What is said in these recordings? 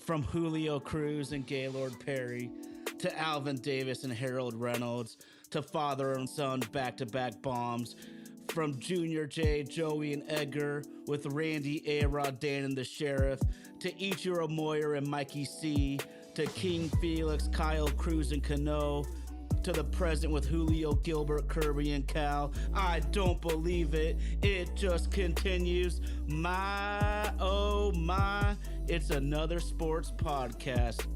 From Julio Cruz and Gaylord Perry to Alvin Davis and Harold Reynolds to father and son back to back bombs. From Junior J, Joey, and Edgar with Randy, A-Rod, Dan, and the Sheriff to Ichiro Moyer and Mikey C to King Felix, Kyle Cruz, and Cano to the present with Julio, Gilbert, Kirby, and Cal. I don't believe it. It just continues. My, oh my, it's another sports podcast.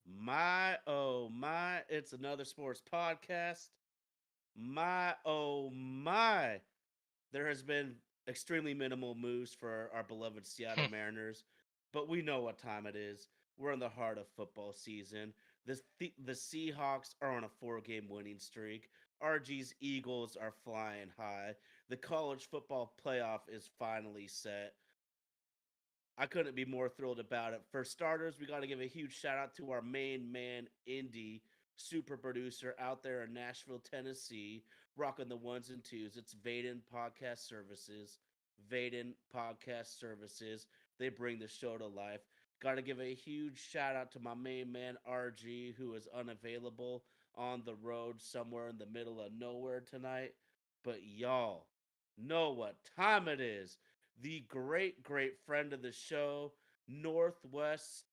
My, oh my, it's another sports podcast. My, oh my, there has been extremely minimal moves for our beloved Seattle Mariners, but we know what time it is. We're in the heart of football season. The Seahawks are on a 4-game winning streak. RG's Eagles are flying high. The college football playoff is finally set. I couldn't be more thrilled about it. For starters, we got to give a huge shout out to our main man, Indy, super producer out there in Nashville, Tennessee, rocking the ones and twos. It's Vaden Podcast Services. Vaden Podcast Services. They bring the show to life. Got to give a huge shout out to my main man, RG, who is unavailable on the road somewhere in the middle of nowhere tonight. But y'all know what time it is. The great, great friend of the show, Northwest.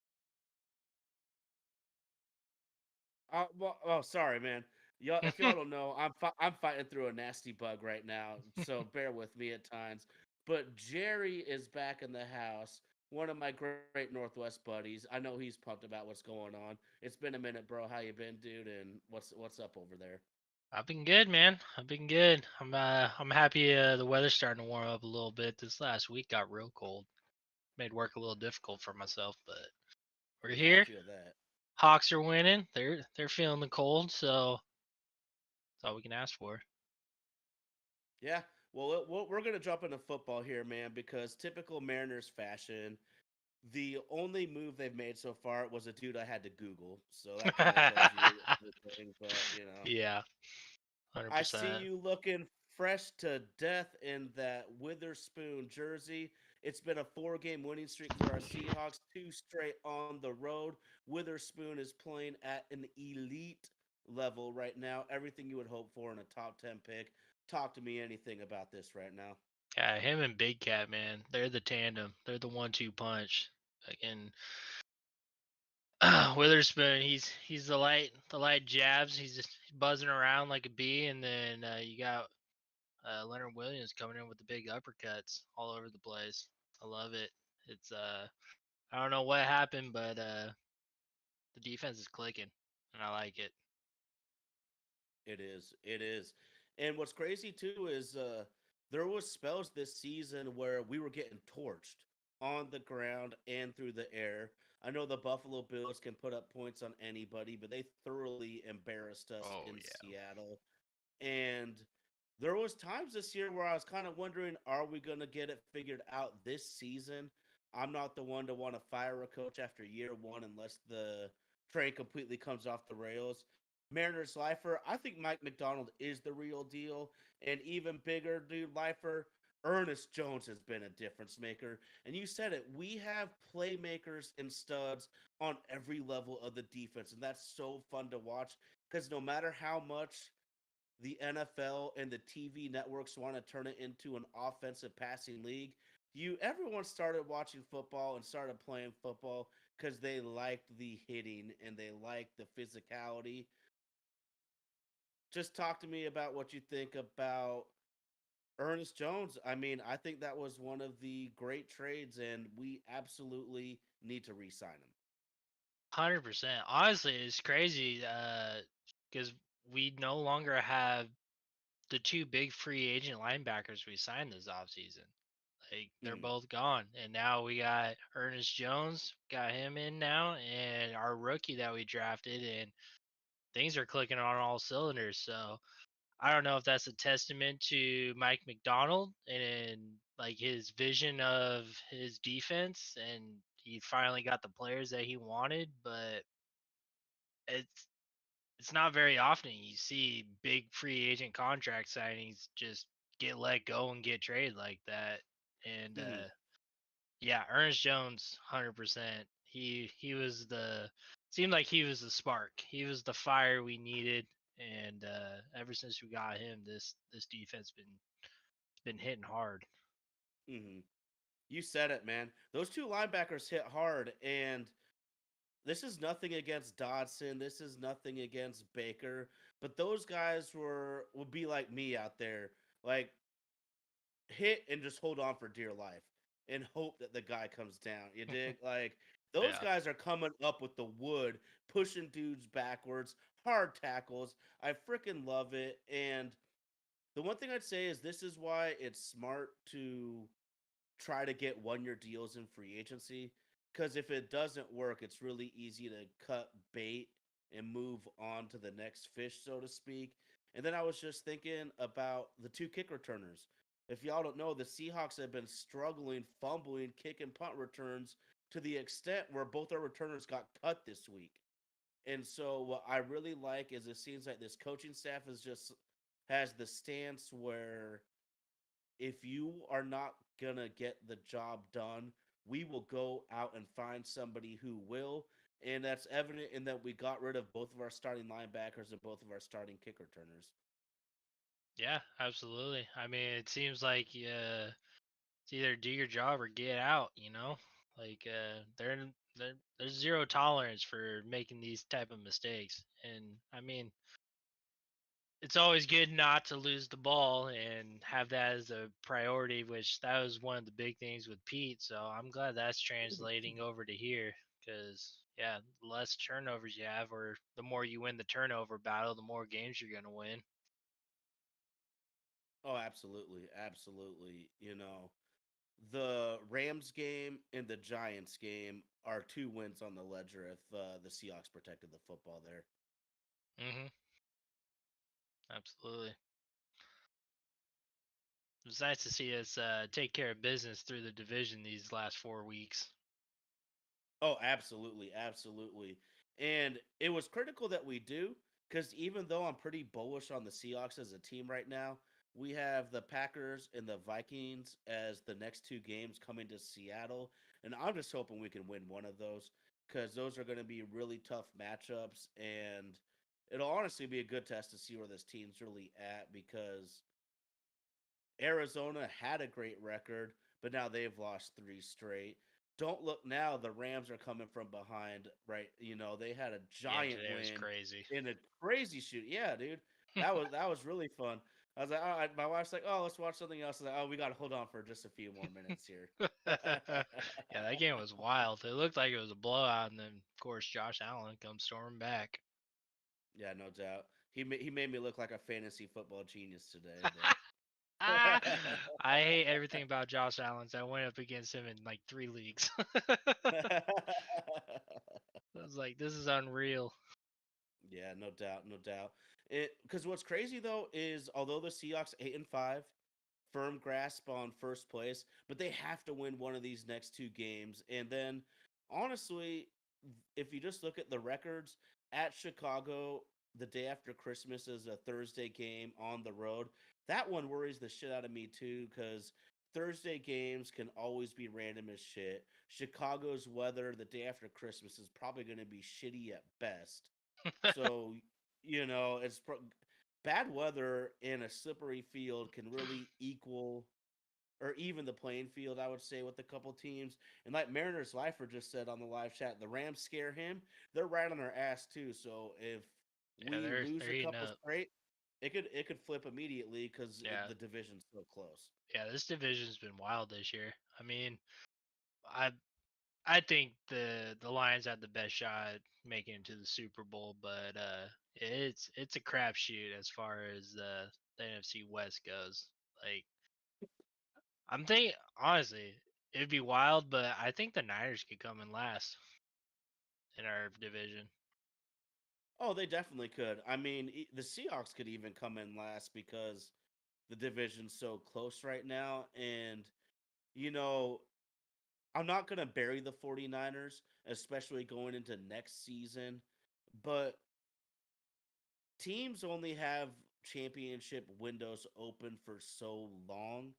Sorry, man. Y'all, if y'all don't know, I'm fighting through a nasty bug right now, so bear with me at times. But Jerry is back in the house. One of my great Northwest buddies. I know he's pumped about what's going on. It's been a minute, bro. How you been, dude? And what's up over there? I've been good, man. I've been good. I'm happy the weather's starting to warm up a little bit. This last week got real cold. Made work a little difficult for myself, but we're Yeah, I here. feel that. Hawks are winning. They're feeling the cold, so that's all we can ask for. Yeah. Well, we're gonna jump into football here, man, because typical Mariners fashion, the only move they've made so far was a dude I had to Google, so that kind of tells you everything. But Yeah, I see 100%. you looking fresh to death in that Witherspoon jersey. It's been a 4-game winning streak for our Seahawks, two straight on the road. Witherspoon is playing at an elite level right now. Everything you would hope for in a top 10 pick. Talk to me anything about this right now. Yeah, him and Big Cat, man. They're the tandem. They're the 1-2 punch. Again, Witherspoon, he's the light jabs. He's just buzzing around like a bee, and then you got Leonard Williams coming in with the big uppercuts all over the place. I love it. It's I don't know what happened, but the defense is clicking, and I like it. It is. It is. And what's crazy too is there was spells this season where we were getting torched on the ground and through the air. I know the Buffalo Bills can put up points on anybody, but they thoroughly embarrassed us Oh in yeah. Seattle. And there was times this year where I was kind of wondering, are we going to get it figured out this season? I'm not the one to want to fire a coach after year one unless the train completely comes off the rails. Mariners lifer, I think Mike McDonald is the real deal. And even bigger, dude, lifer, Ernest Jones has been a difference maker. And you said it, we have playmakers and studs on every level of the defense. And that's so fun to watch. because no matter how much the NFL and the TV networks want to turn it into an offensive passing league, everyone started watching football and started playing football because they liked the hitting and they liked the physicality. Just talk to me about what you think about Ernest Jones. I mean, I think that was one of the great trades, and we absolutely need to re-sign him. 100%. Honestly, it's crazy because we no longer have the two big free agent linebackers we signed this offseason. Like they're Mm, both gone, and now we got Ernest Jones, got him in now, and our rookie that we drafted, and things are clicking on all cylinders. So I don't know if that's a testament to Mike McDonald and like his vision of his defense, and he finally got the players that he wanted, but it's it's not very often you see big free agent contract signings just get let go and get traded like that. And mm-hmm, yeah, Ernest Jones, 100%. He was the seemed like he was the spark. He was the fire we needed, and ever since we got him, this defense been hitting hard. mm-hmm. You said it, man. Those two linebackers hit hard, and this is nothing against Dodson. This is nothing against Baker, but those guys would be like me out there, like hit and just hold on for dear life and hope that the guy comes down. You dig? Like those Yeah. guys are coming up with the wood, pushing dudes backwards, hard tackles. I freaking love it. And the one thing I'd say is this is why it's smart to try to get 1 year deals in free agency. Because if it doesn't work, it's really easy to cut bait and move on to the next fish, so to speak. And then I was just thinking about the two kick returners. If y'all don't know, the Seahawks have been struggling, fumbling, kick and punt returns to the extent where both our returners got cut this week. And so what I really like is it seems like this coaching staff is just has the stance where if you are not gonna get the job done, we will go out and find somebody who will. And that's evident in that we got rid of both of our starting linebackers and both of our starting kick returners. Yeah, absolutely. I mean, it seems like it's either do your job or get out. Like there's zero tolerance for making these type of mistakes, and I mean, it's always good not to lose the ball and have that as a priority, which that was one of the big things with Pete. So I'm glad that's translating over to here because, yeah, the less turnovers you have, or the more you win the turnover battle, the more games you're going to win. Oh, absolutely, absolutely. The Rams game and the Giants game are two wins on the ledger if the Seahawks protected the football there. Hmm. Absolutely. It was nice to see us take care of business through the division these last 4 weeks. Oh, absolutely, absolutely. And it was critical that we do because even though I'm pretty bullish on the Seahawks as a team right now, we have the Packers and the Vikings as the next two games coming to Seattle, and I'm just hoping we can win one of those because those are going to be really tough matchups, and it'll honestly be a good test to see where this team's really at because Arizona had a great record, but now they've lost three straight. Don't look now, the Rams are coming from behind, right? They had a Yeah, giant today was win crazy. in a crazy shoot. Yeah, dude. That was really fun. I was like, all right, my wife's like, oh, let's watch something else. I was like, oh, we gotta hold on for just a few more minutes here. Yeah, that game was wild. It looked like it was a blowout, and then of course Josh Allen comes storming back. Yeah, no doubt. He made me look like a fantasy football genius today, but I hate everything about Josh Allen. So I went up against him in like 3 leagues. I was like, this is unreal. Yeah, no doubt, no doubt. It because what's crazy though is although the Seahawks 8-5, firm grasp on first place, but they have to win one of these next two games. And then honestly, if you just look at the records at Chicago, the day after Christmas is a Thursday game on the road. That one worries the shit out of me too, because Thursday games can always be random as shit. Chicago's weather the day after Christmas is probably going to be shitty at best. So it's bad weather in a slippery field can really equal or even the playing field, I would say, with a couple teams. And like Mariners Lifer just said on the live chat, the Rams scare him. They're right on our ass too. So if Yeah, we they're lose a heating couple up. straight, it could flip immediately because Yeah, the division's so close. yeah. This division's been wild this year. I mean, I I think the Lions had the best shot making it to the Super Bowl, but it's a crapshoot as far as the NFC West goes. Like I'm thinking honestly, it'd be wild, but I think the Niners could come in last in our division. Oh, they definitely could. I mean, the Seahawks could even come in last because the division's so close right now. And, you know, I'm not going to bury the 49ers, especially going into next season. But teams only have championship windows open for so long.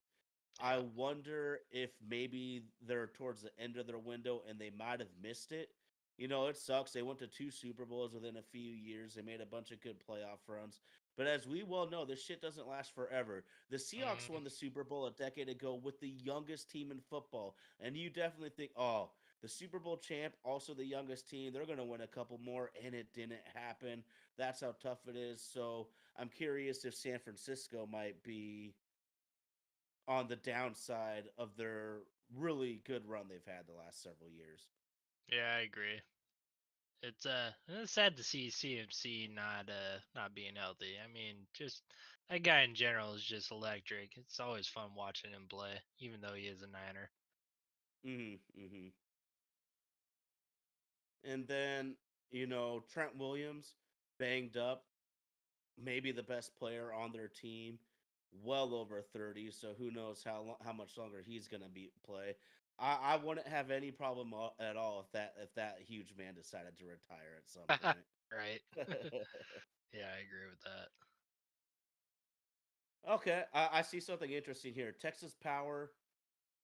I Yeah. wonder if maybe they're towards the end of their window and they might have missed it. It sucks. They went to two Super Bowls within a few years. They made a bunch of good playoff runs. But as we well know, this shit doesn't last forever. The Seahawks Mm, won the Super Bowl a decade ago with the youngest team in football. And you definitely think, oh, the Super Bowl champ, also the youngest team, they're going to win a couple more. And it didn't happen. That's how tough it is. So I'm curious if San Francisco might be on the downside of their really good run they've had the last several years. yeah, I agree. It's sad to see CMC not being healthy. I mean, just that guy in general is just electric. It's always fun watching him play, even though he is a Niner. Hmm. And then, Trent Williams banged up, maybe the best player on their team, well over 30. So who knows how much longer he's gonna be play. I wouldn't have any problem at all if that huge man decided to retire at some Right. point. Yeah, I agree with that. Okay, I see something interesting here. Texas Power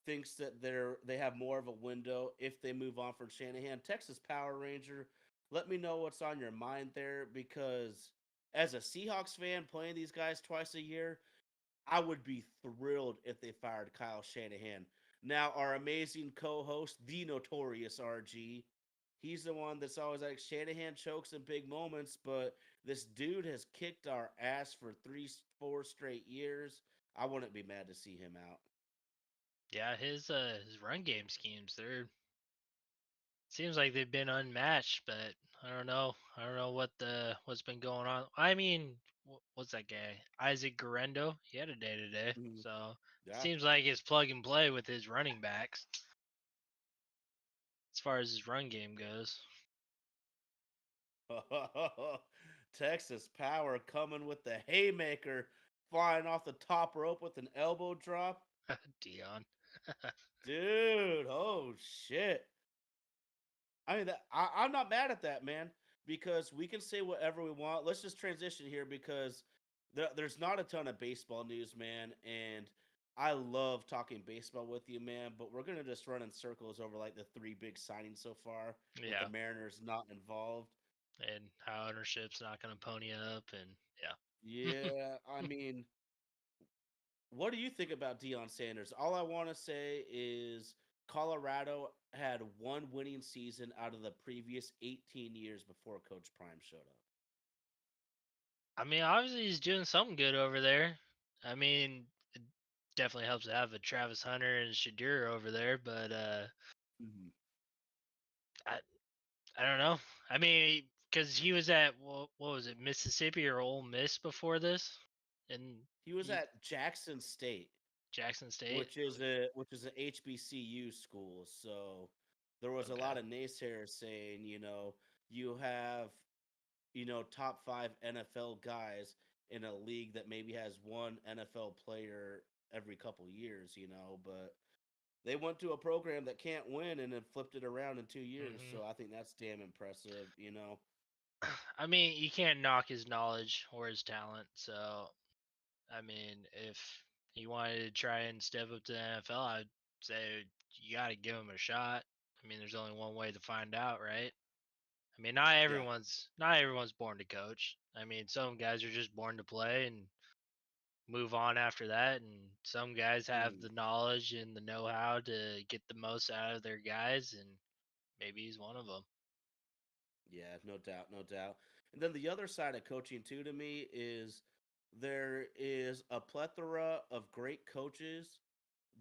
thinks that they have more of a window if they move on from Shanahan. Texas Power Ranger, let me know what's on your mind there because as a Seahawks fan playing these guys twice a year, I would be thrilled if they fired Kyle Shanahan. Now, our amazing co-host, the notorious RG, he's the one that's always like Shanahan chokes in big moments, but this dude has kicked our ass for 4 straight years. I wouldn't be mad to see him out. Yeah, his run game schemes, they're seems like they've been unmatched, but I don't know. I don't know what's been going on. I mean, what's that guy? Isaac Guerrero? He had a day today. Mhm. So, Yeah. seems like it's plug and play with his running backs as far as his run game goes. Texas Power coming with the haymaker, flying off the top rope with an elbow drop. Dion. Dude, oh shit. I mean, I'm not mad at that, man, because we can say whatever we want. Let's just transition here because there's not a ton of baseball news, man, and I love talking baseball with you, man. But we're gonna just run in circles over like the three big signings so far, with the Yeah, Mariners not involved. and how ownership's not going to pony up, and yeah. Yeah, I mean, what do you think about Deion Sanders? All I want to say is Colorado had one winning season out of the previous 18 years before Coach Prime showed up. I mean, obviously he's doing something good over there. I mean, it definitely helps to have a Travis Hunter and Shadur over there, but Mhm. I I don't know. I mean, because he was at what was it, Mississippi or Ole Miss before this, and He was he at Jackson State, Jackson State. which is an HBCU school. So there was a Okay. lot of naysayers saying, you have, top 5 NFL guys in a league that maybe has one NFL player every couple years, but they went to a program that can't win and then flipped it around in 2 years. hmm So I think that's damn impressive. I mean, you can't knock his knowledge or his talent. So, I mean, if he wanted to try and step up to the NFL, I'd say you got to give him a shot. I mean, there's only one way to find out, right? I mean, Yeah. not everyone's born to coach. I mean, some guys are just born to play and move on after that, and some guys have Mhm. the knowledge and the know-how to get the most out of their guys, and maybe he's one of them. Yeah, no doubt, no doubt. And then the other side of coaching too to me is there is a plethora of great coaches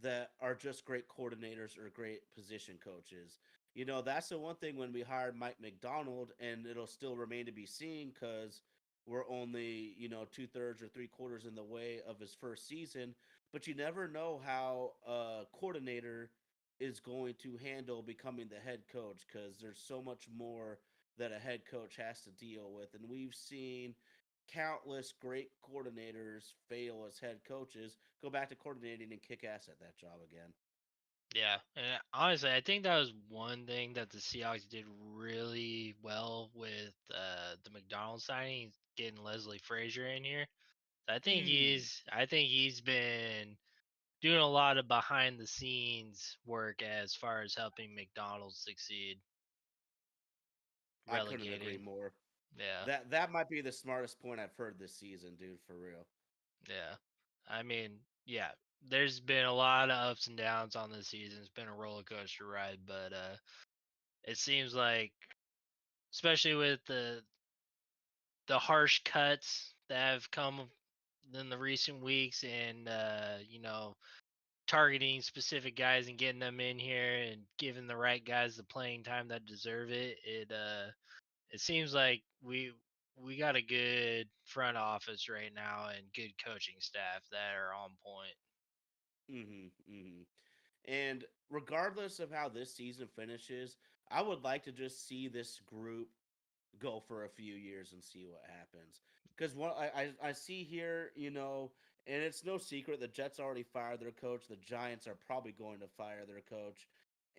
that are just great coordinators or great position coaches. You know, that's the one thing when we hired Mike McDonald, and it'll still remain to be seen because we're only, two-thirds or three-quarters in the way of his first season. But you never know how a coordinator is going to handle becoming the head coach because there's so much more that a head coach has to deal with. And we've seen countless great coordinators fail as head coaches, go back to coordinating and kick ass at that job again. Yeah, and honestly, I think that was one thing that the Seahawks did really well with the McDonald signing, getting Leslie Frazier in here. Mm, I think he's been doing a lot of behind the scenes work as far as helping McDonald's succeed, I couldn't agree relegating. more. Yeah, That might be the smartest point I've heard this season, dude, for real. yeah. I mean, yeah. There's been a lot of ups and downs on this season. It's been a roller coaster ride, but it seems like, especially with the harsh cuts that have come in the recent weeks, and targeting specific guys and getting them in here and giving the right guys the playing time that deserve it. It seems like we got a good front office right now and good coaching staff that are on point. Mm-hmm. And regardless of how this season finishes, I would like to just see this group go for a few years and see what happens. Because what I see here, and it's no secret the Jets already fired their coach. The Giants are probably going to fire their coach.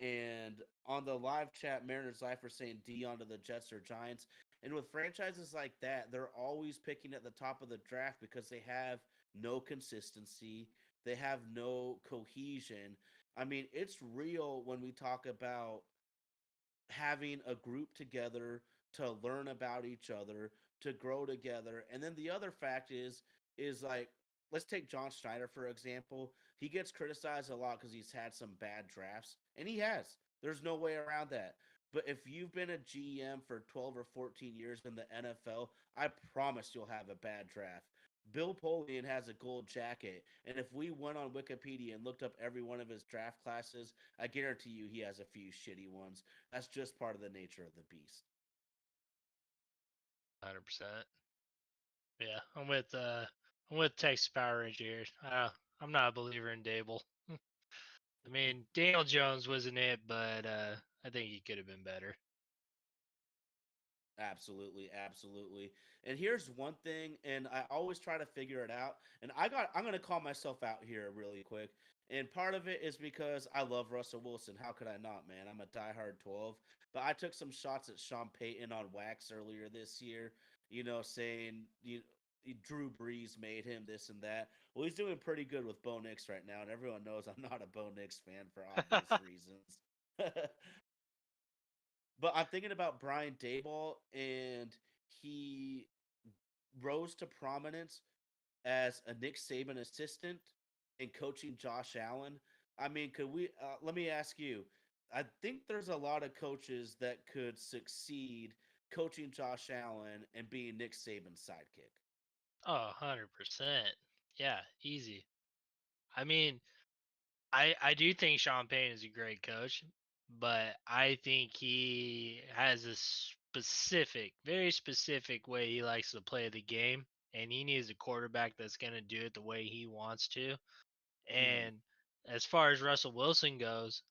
And on the live chat, Mariners Life are saying Dion to the Jets or Giants. And with franchises like that, they're always picking at the top of the draft because they have no consistency. They have no cohesion. I mean, it's real when we talk about having a group together to learn about each other, to grow together. And then the other fact is like let's take John Schneider for example. He gets criticized a lot cuz he's had some bad drafts, and he has. There's no way around that. But if you've been a GM for 12 or 14 years in the NFL, I promise you'll have a bad draft. Bill Polian has a gold jacket, and if we went on Wikipedia and looked up every one of his draft classes, I guarantee you he has a few shitty ones. That's just part of the nature of the beast. 100%. Yeah, I'm with Texas Power Ranger here. I'm not a believer in Dable. I mean, Daniel Jones wasn't it, but I think he could have been better. Absolutely, absolutely. And here's one thing, and I always try to figure it out. And I'm gonna call myself out here really quick. And part of it is because I love Russell Wilson. How could I not, man? I'm a diehard 12. But I took some shots at Sean Payton on wax earlier this year, saying Drew Brees made him this and that. Well, he's doing pretty good with Bo Nix right now, and everyone knows I'm not a Bo Nix fan for obvious reasons. But I'm thinking about Brian Dayball, and he rose to prominence as a Nick Saban assistant and coaching Josh Allen. I mean, could we? Let me ask you. I think there's a lot of coaches that could succeed coaching Josh Allen and being Nick Saban's sidekick. Oh, 100%. Yeah, easy. I mean, I do think Sean Payne is a great coach, but I think he has a specific, very specific way he likes to play the game, and he needs a quarterback that's going to do it the way he wants to. Mm-hmm. And as far as Russell Wilson goes,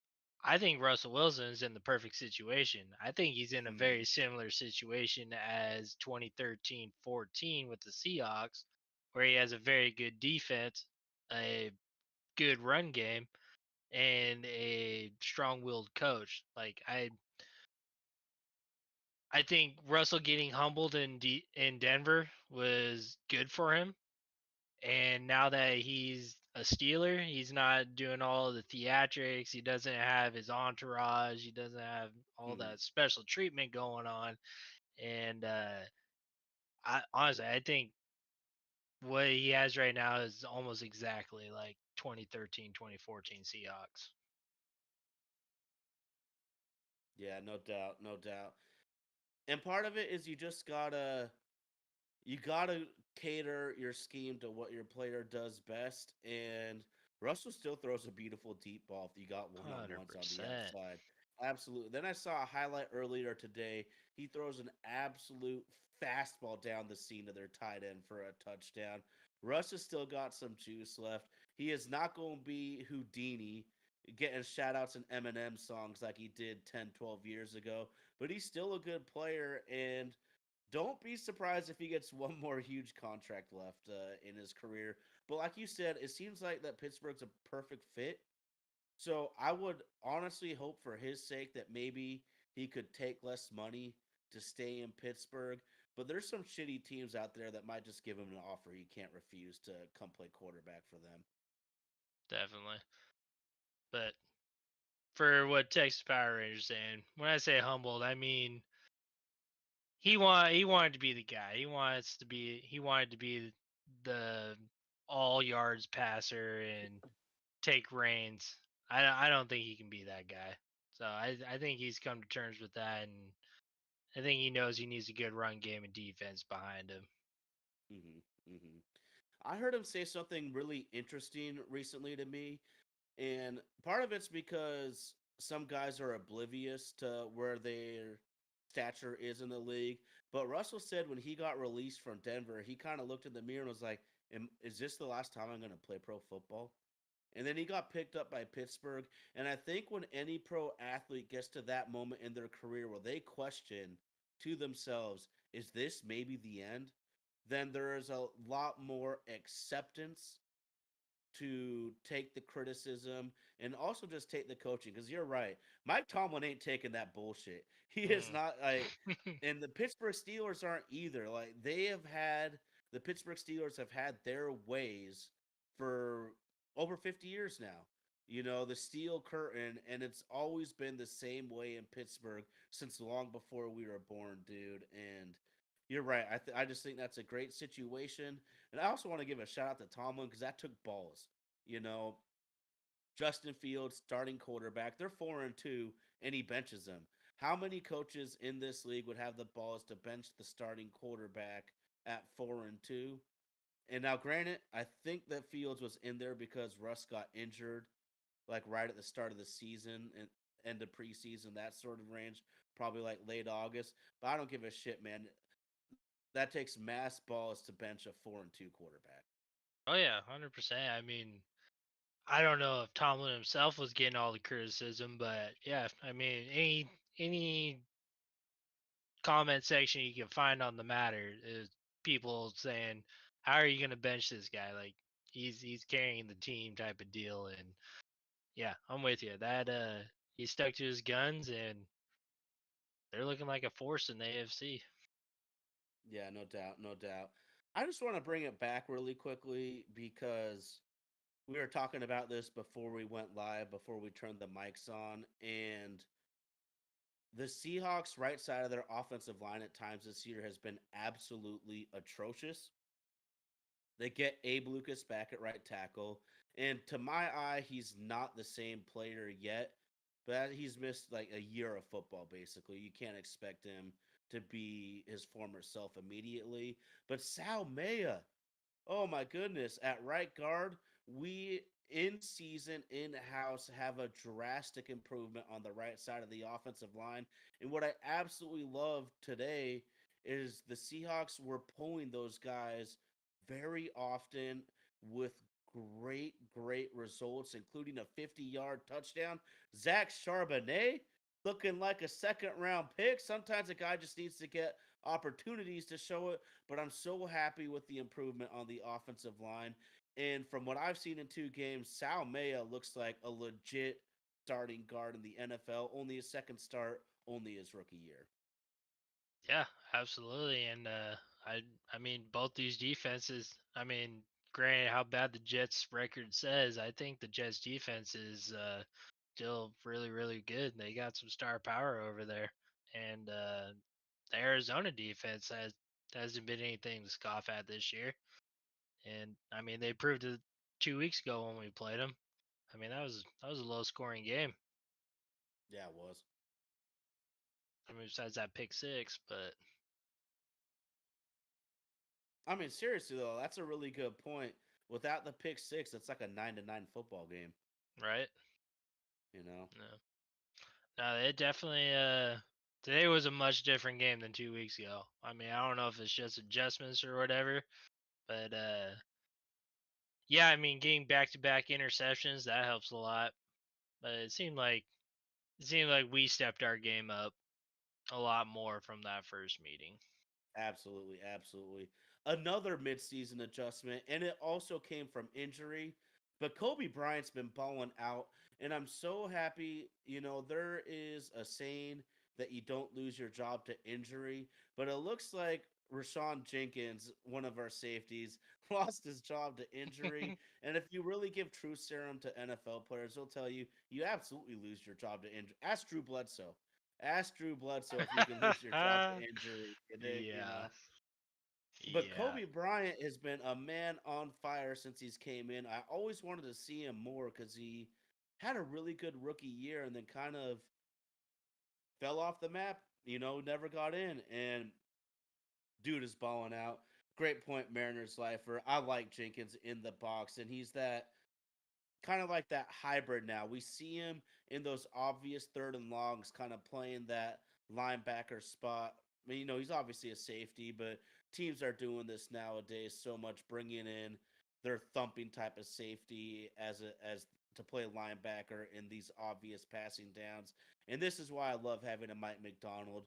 I think Russell Wilson is in the perfect situation. I think he's in a very similar situation as 2013-14 with the Seahawks, where he has a very good defense, a good run game, and a strong-willed coach. Like I think Russell getting humbled in Denver was good for him, and now that he's a Steeler. He's not doing all the theatrics. He doesn't have his entourage. He doesn't have all Mhm. that special treatment going on. And I honestly, I think what he has right now is almost exactly like 2013, 2014 Seahawks. Yeah, no doubt, no doubt. And part of it is you gotta cater your scheme to what your player does best. And Russell still throws a beautiful deep ball if you got one on ones on the 100%. outside. Absolutely. Then I saw a highlight earlier today. He throws an absolute fastball down the seam to their tight end for a touchdown. Russ has still got some juice left. He is not going to be Houdini getting shout outs and Eminem songs like he did 10, 12 years ago, but he's still a good player. And don't be surprised if he gets one more huge contract left in his career. But like you said, it seems like that Pittsburgh's a perfect fit. So I would honestly hope for his sake that maybe he could take less money to stay in Pittsburgh. But there's some shitty teams out there that might just give him an offer he can't refuse to come play quarterback for them. Definitely. But for what Texas Power Rangers saying, when I say humbled, I mean he wanted to be the guy. He wanted to be the all yards passer and take reins. I don't think he can be that guy. So I think he's come to terms with that, and I think he knows he needs a good run game and defense behind him. Hmm. I heard him say something really interesting recently to me. And part of it's because some guys are oblivious to where their stature is in the league. But Russell said when he got released from Denver, he kind of looked in the mirror and was like, is this the last time I'm going to play pro football? And then he got picked up by Pittsburgh. And I think when any pro athlete gets to that moment in their career where they question to themselves, is this maybe the end? Then there is a lot more acceptance to take the criticism and also just take the coaching. Because you're right, Mike Tomlin ain't taking that bullshit. He is Mm. not like, and the Pittsburgh Steelers aren't either. Like the Pittsburgh Steelers have had their ways for over 50 years now. You know, the steel curtain, and it's always been the same way in Pittsburgh since long before we were born, dude. And you're right. I just think that's a great situation. And I also want to give a shout out to Tomlin because that took balls. You know, Justin Fields, starting quarterback, they're 4-2, and he benches them. How many coaches in this league would have the balls to bench the starting quarterback at 4-2? And now, granted, I think that Fields was in there because Russ got injured, like right at the start of the season and end of preseason, that sort of range, probably like late August. But I don't give a shit, man. That takes mass balls to bench a 4-2 quarterback. Oh yeah, 100%. I mean, I don't know if Tomlin himself was getting all the criticism, but yeah, I mean, any comment section you can find on the matter is people saying, "How are you going to bench this guy? Like he's carrying the team type of deal." And yeah, I'm with you. That he stuck to his guns, and they're looking like a force in the AFC. Yeah, no doubt, no doubt. I just want to bring it back really quickly because we were talking about this before we went live, before we turned the mics on, and the Seahawks' right side of their offensive line at times this year has been absolutely atrocious. They get Abe Lucas back at right tackle, and to my eye, he's not the same player yet. But he's missed like a year of football. Basically, you can't expect him to be his former self immediately. But Sal Maya, oh my goodness, at right guard, we in season in house have a drastic improvement on the right side of the offensive line. And what I absolutely love today is the Seahawks were pulling those guys very often with great results, including a 50-yard touchdown. Zach Charbonnet looking like a second round pick. Sometimes a guy just needs to get opportunities to show it, but I'm so happy with the improvement on the offensive line. And from what I've seen in two games, Sal Maya looks like a legit starting guard in the NFL. Only his second start, only his rookie year. Yeah, absolutely. And I mean, both these defenses. I mean, granted how bad the Jets record says, I think the Jets defense is still really, really good. They got some star power over there, and the Arizona defense hasn't been anything to scoff at this year. And I mean, they proved it 2 weeks ago when we played them. I mean, that was a low scoring game. Yeah, it was. I mean, besides that pick six, but I mean, seriously though, that's a really good point. Without the pick six, it's like a 9-9 football game. right? You know. No, no, it definitely. Today was a much different game than 2 weeks ago. I mean, I don't know if it's just adjustments or whatever, but yeah, I mean, getting back to back interceptions that helps a lot. But it seemed like we stepped our game up a lot more from that first meeting. Absolutely, absolutely. Another midseason adjustment, and it also came from injury. But Kobe Bryant's been balling out, and I'm so happy. You know, there is a saying that you don't lose your job to injury, but it looks like Rashawn Jenkins, one of our safeties, lost his job to injury. And if you really give true serum to NFL players, they'll tell you you absolutely lose your job to injury. Ask Drew Bledsoe. Ask Drew Bledsoe if you can lose your job to injury. You Yeah, know. But yeah. Kobe Bryant has been a man on fire since he's came in. I always wanted to see him more because he had a really good rookie year and then kind of fell off the map. You know, never got in. And dude is balling out. Great point, Mariners lifer. I like Jenkins in the box, and he's that kind of like that hybrid now. We see him in those obvious third and longs, kind of playing that linebacker spot. I mean, you know, he's obviously a safety, but teams are doing this nowadays so much, bringing in their thumping type of safety as to play linebacker in these obvious passing downs. And this is why I love having a Mike McDonald.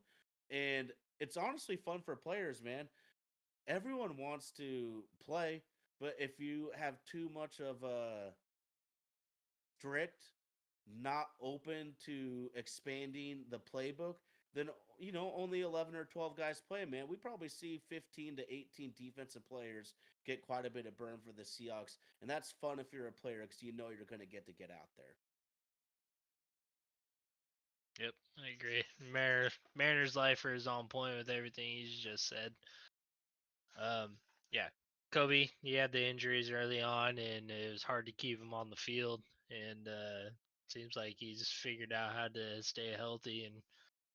And it's honestly fun for players, man. Everyone wants to play, but if you have too much of a strict, not open to expanding the playbook, then you know only 11 or 12 guys play. Man, we probably see 15 to 18 defensive players get quite a bit of burn for the Seahawks, and that's fun if you're a player because you know you're going to get out there. Yep, I agree. Mariners lifer is on point with everything he's just said. Yeah, Kobe, he had the injuries early on, and it was hard to keep him on the field. And seems like he's figured out how to stay healthy. And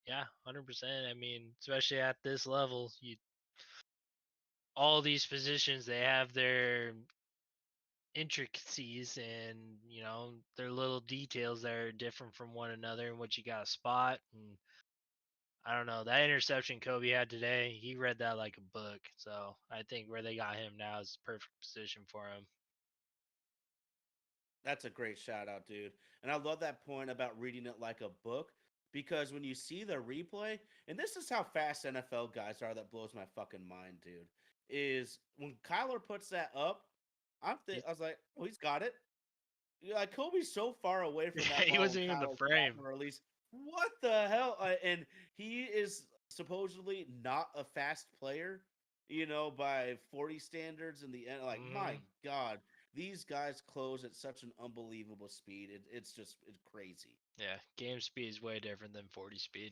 yeah, 100%. I mean, especially at this level, you all these positions they have their intricacies and their little details that are different from one another and what you got to spot. And I don't know, that interception Kobe had today, he read that like a book. So I think where they got him now is the perfect position for him. That's a great shout out, dude. And I love that point about reading it like a book because when you see the replay, and this is how fast NFL guys are that blows my fucking mind, dude, is when Kyler puts that up, He's, I was like, oh, he's got it. Yeah, like Kobe's so far away from yeah, that he ball, and wasn't even in the Kyler's frame. dropping a release. What the hell? And he is supposedly not a fast player, you know, by 40 standards in the end. Like, my Hmm. God, these guys close at such an unbelievable speed. It's crazy. Yeah, game speed is way different than 40 speed.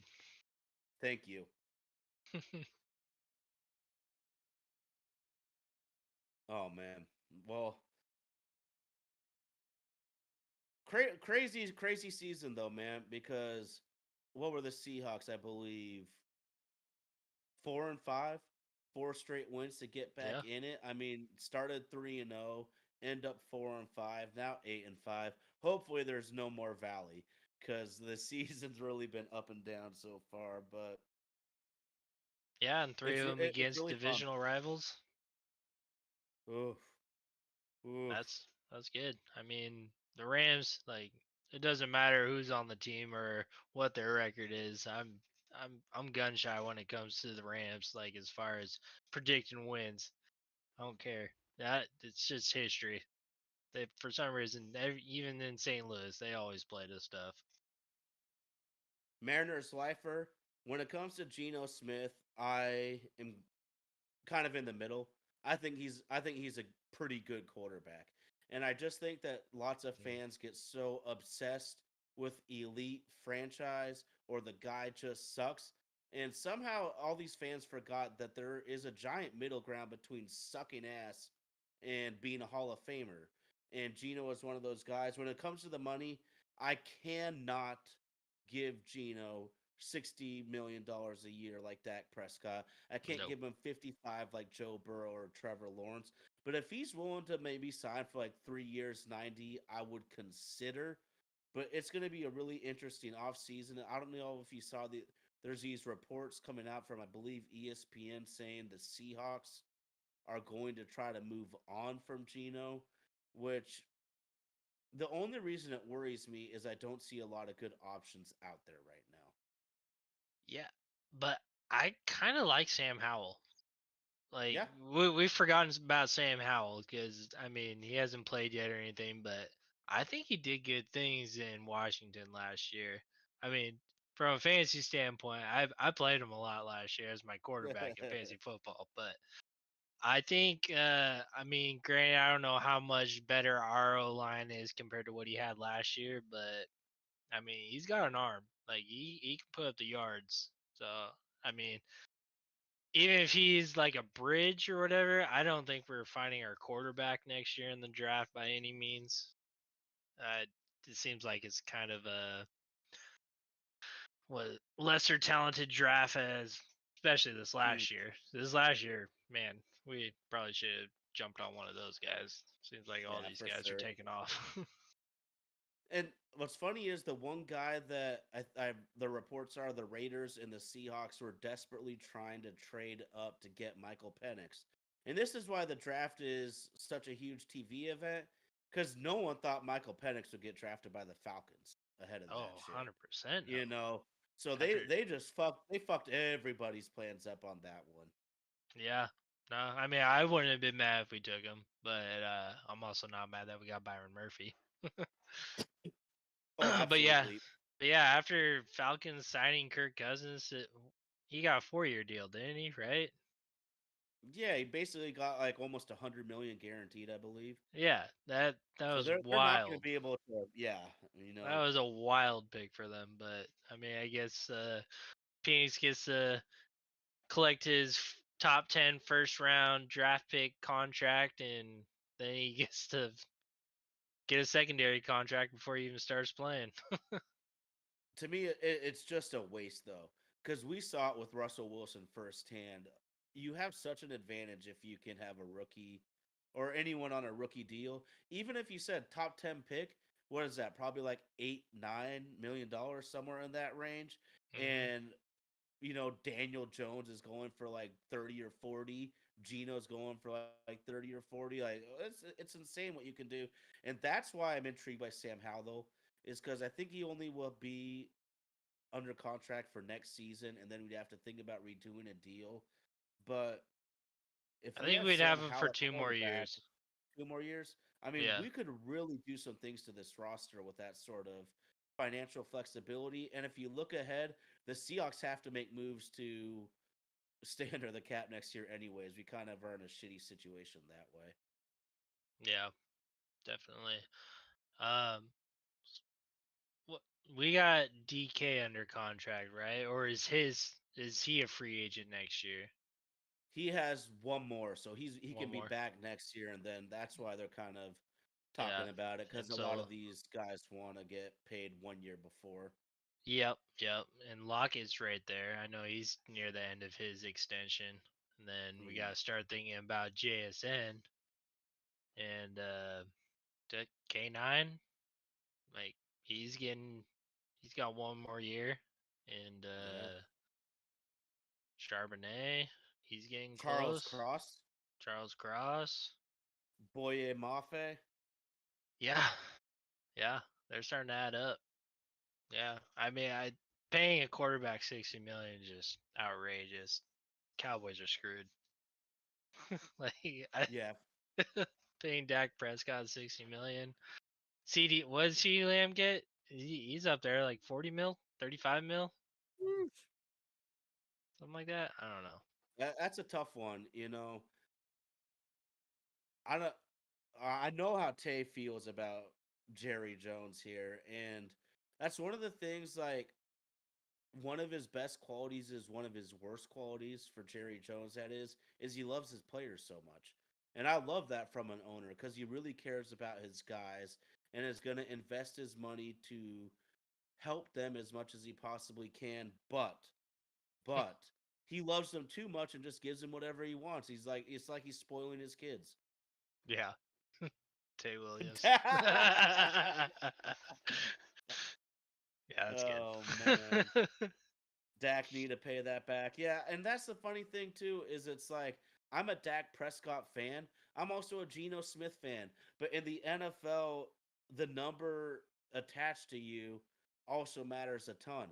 Thank you. Oh man. Well, crazy season though, man. Because what were the Seahawks? I believe 4-5, four straight wins to get back Yeah. in it. I mean, started 3-0, end up 4-5, now 8-5. Hopefully, there's no more valley because the season's really been up and down so far. But Yeah, and three of them it's against really fun. divisional rivals. Oof, oof. That's good. I mean, the Rams, like, it doesn't matter who's on the team or what their record is. I'm gun shy when it comes to the Rams. Like, as far as predicting wins, I don't care. That it's just history. They for some reason, even in St. Louis, they always play this stuff. Mariners lifer. When it comes to Geno Smith, I am kind of in the middle. I think he's a pretty good quarterback. And I just think that lots of Mm. fans get so obsessed with elite franchise or the guy just sucks. And somehow all these fans forgot that there is a giant middle ground between sucking ass and being a Hall of Famer. And Gino is one of those guys. When it comes to the money, I cannot give Gino $60 million a year like Dak Prescott. I can't Nope. give him 55 like Joe Burrow or Trevor Lawrence. But if he's willing to maybe sign for like 3 years, 90, I would consider. But it's going to be a really interesting offseason. I don't know if you saw there's these reports coming out from I believe ESPN saying the Seahawks are going to try to move on from Geno, which the only reason it worries me is I don't see a lot of good options out there right now. Yeah, but I kind of like Sam Howell. Like Yeah. we've forgotten about Sam Howell because I mean he hasn't played yet or anything, but I think he did good things in Washington last year. I mean, from a fantasy standpoint, I played him a lot last year as my quarterback in fantasy football, but I think I mean, granted, I don't know how much better RO line is compared to what he had last year, but I mean, he's got an arm. Like he can put up the yards. So I mean, even if he's like a bridge or whatever, I don't think we're finding our quarterback next year in the draft by any means. Uh, it seems like it's kind of a what lesser talented draft as, especially this Mm, last year. This last year, man, we probably should have jumped on one of those guys. Seems like all yeah, these for guys are sure. taking off. And what's funny is the one guy that the reports are the Raiders and the Seahawks were desperately trying to trade up to get Michael Penix. And this is why the draft is such a huge TV event because no one thought Michael Penix would get drafted by the Falcons ahead of that Oh, shit. 100% no. You know, so they After they just fucked everybody's plans up on that one. yeah. No, I mean I wouldn't have been mad if we took him, but I'm also not mad that we got Byron Murphy. Oh, but yeah, absolutely. after Falcons signing Kirk Cousins, he got a 4-year deal, didn't he? Right? Yeah, he basically got like almost 100 million guaranteed, I believe. Yeah, that So was they're not going to wild. be able to, yeah, That was a wild pick for them, but I mean, I guess Phoenix gets to collect his top 10 first round draft pick contract, and then he gets to get a secondary contract before he even starts playing. to me, it's just a waste though, because we saw it with Russell Wilson firsthand. You have such an advantage if you can have a rookie or anyone on a rookie deal. Even if you said top 10 pick, what is that? Probably like $8-9 million somewhere in that range. hmm And Daniel Jones is going for like 30 or 40. Geno's going for like 30 or 40. Like it's insane what you can do. And that's why I'm intrigued by Sam Howell though, is because I think he only will be under contract for next season, and then we'd have to think about redoing a deal. But if I we think have we'd Sam have him for Howell at 2 more quarterback, years. 2 more years, I mean, Yeah. we could really do some things to this roster with that sort of financial flexibility. And if you look ahead, the Seahawks have to make moves to stay under the cap next year, anyways. We kind of are in a shitty situation that way. Yeah, definitely. Um, what we got DK under contract, right? Or is he a free agent next year? He has one more, so he One can be more. back next year, and then that's why they're kind of Yeah. talking about it because And a lot so of these guys want to get paid 1 year before. yep. And Lockett's right there. I know he's near the end of his extension. And then we Mm, gotta start thinking about JSN and K9. Like he's got 1 more year. And yeah, Charbonnet, he's getting Charles close. Cross, Charles Cross. Boye Mafe. Yeah, yeah, they're starting to add up. Yeah, I mean, I paying a quarterback 60 million is just outrageous. Cowboys are screwed. like I Yeah, paying Dak Prescott 60 million. CD, what did CD Lamb get? He's up there like 40 mil, 35 mil, something like that. I don't know. that's a tough one. I don't. I know how Tay feels about Jerry Jones here, and that's one of the things. Like one of his best qualities is one of his worst qualities for Jerry Jones. That is he loves his players so much, and I love that from an owner because he really cares about his guys and is going to invest his money to help them as much as he possibly can. But he loves them too much and just gives them whatever he wants. It's like he's spoiling his kids. Yeah. Tay Williams. Yeah, that's Oh man. good. Dak need to pay that back. Yeah, and that's the funny thing too, is it's like I'm a Dak Prescott fan. I'm also a Geno Smith fan. But in the NFL, the number attached to you also matters a ton.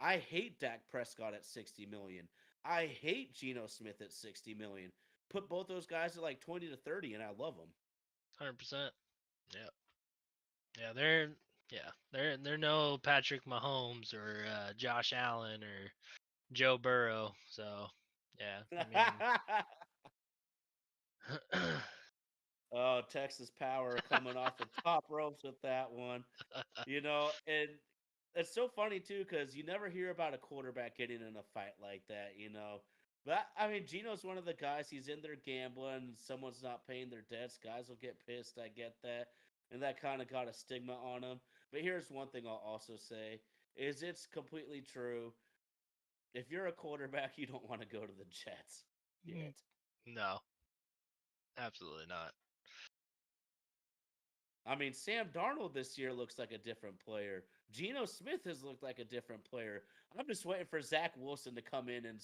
I hate Dak Prescott at 60 million. I hate Geno Smith at 60 million. Put both those guys at like 20 to 30 and I love them. 100%. Yeah. Yeah, they're no Patrick Mahomes or Josh Allen or Joe Burrow. So, yeah, I mean, Oh, Texas Power coming off the top ropes with that one. And it's so funny too because you never hear about a quarterback getting in a fight like that. But I mean, Gino's one of the guys. He's in there gambling. Someone's not paying their debts. Guys will get pissed. I get that, and that kind of got a stigma on him. But here's one thing I'll also say: is it's completely true. If you're a quarterback, you don't want to go to the Jets mm, yet. no, absolutely not. I mean, Sam Darnold this year looks like a different player. Geno Smith has looked like a different player. I'm just waiting for Zach Wilson to come in and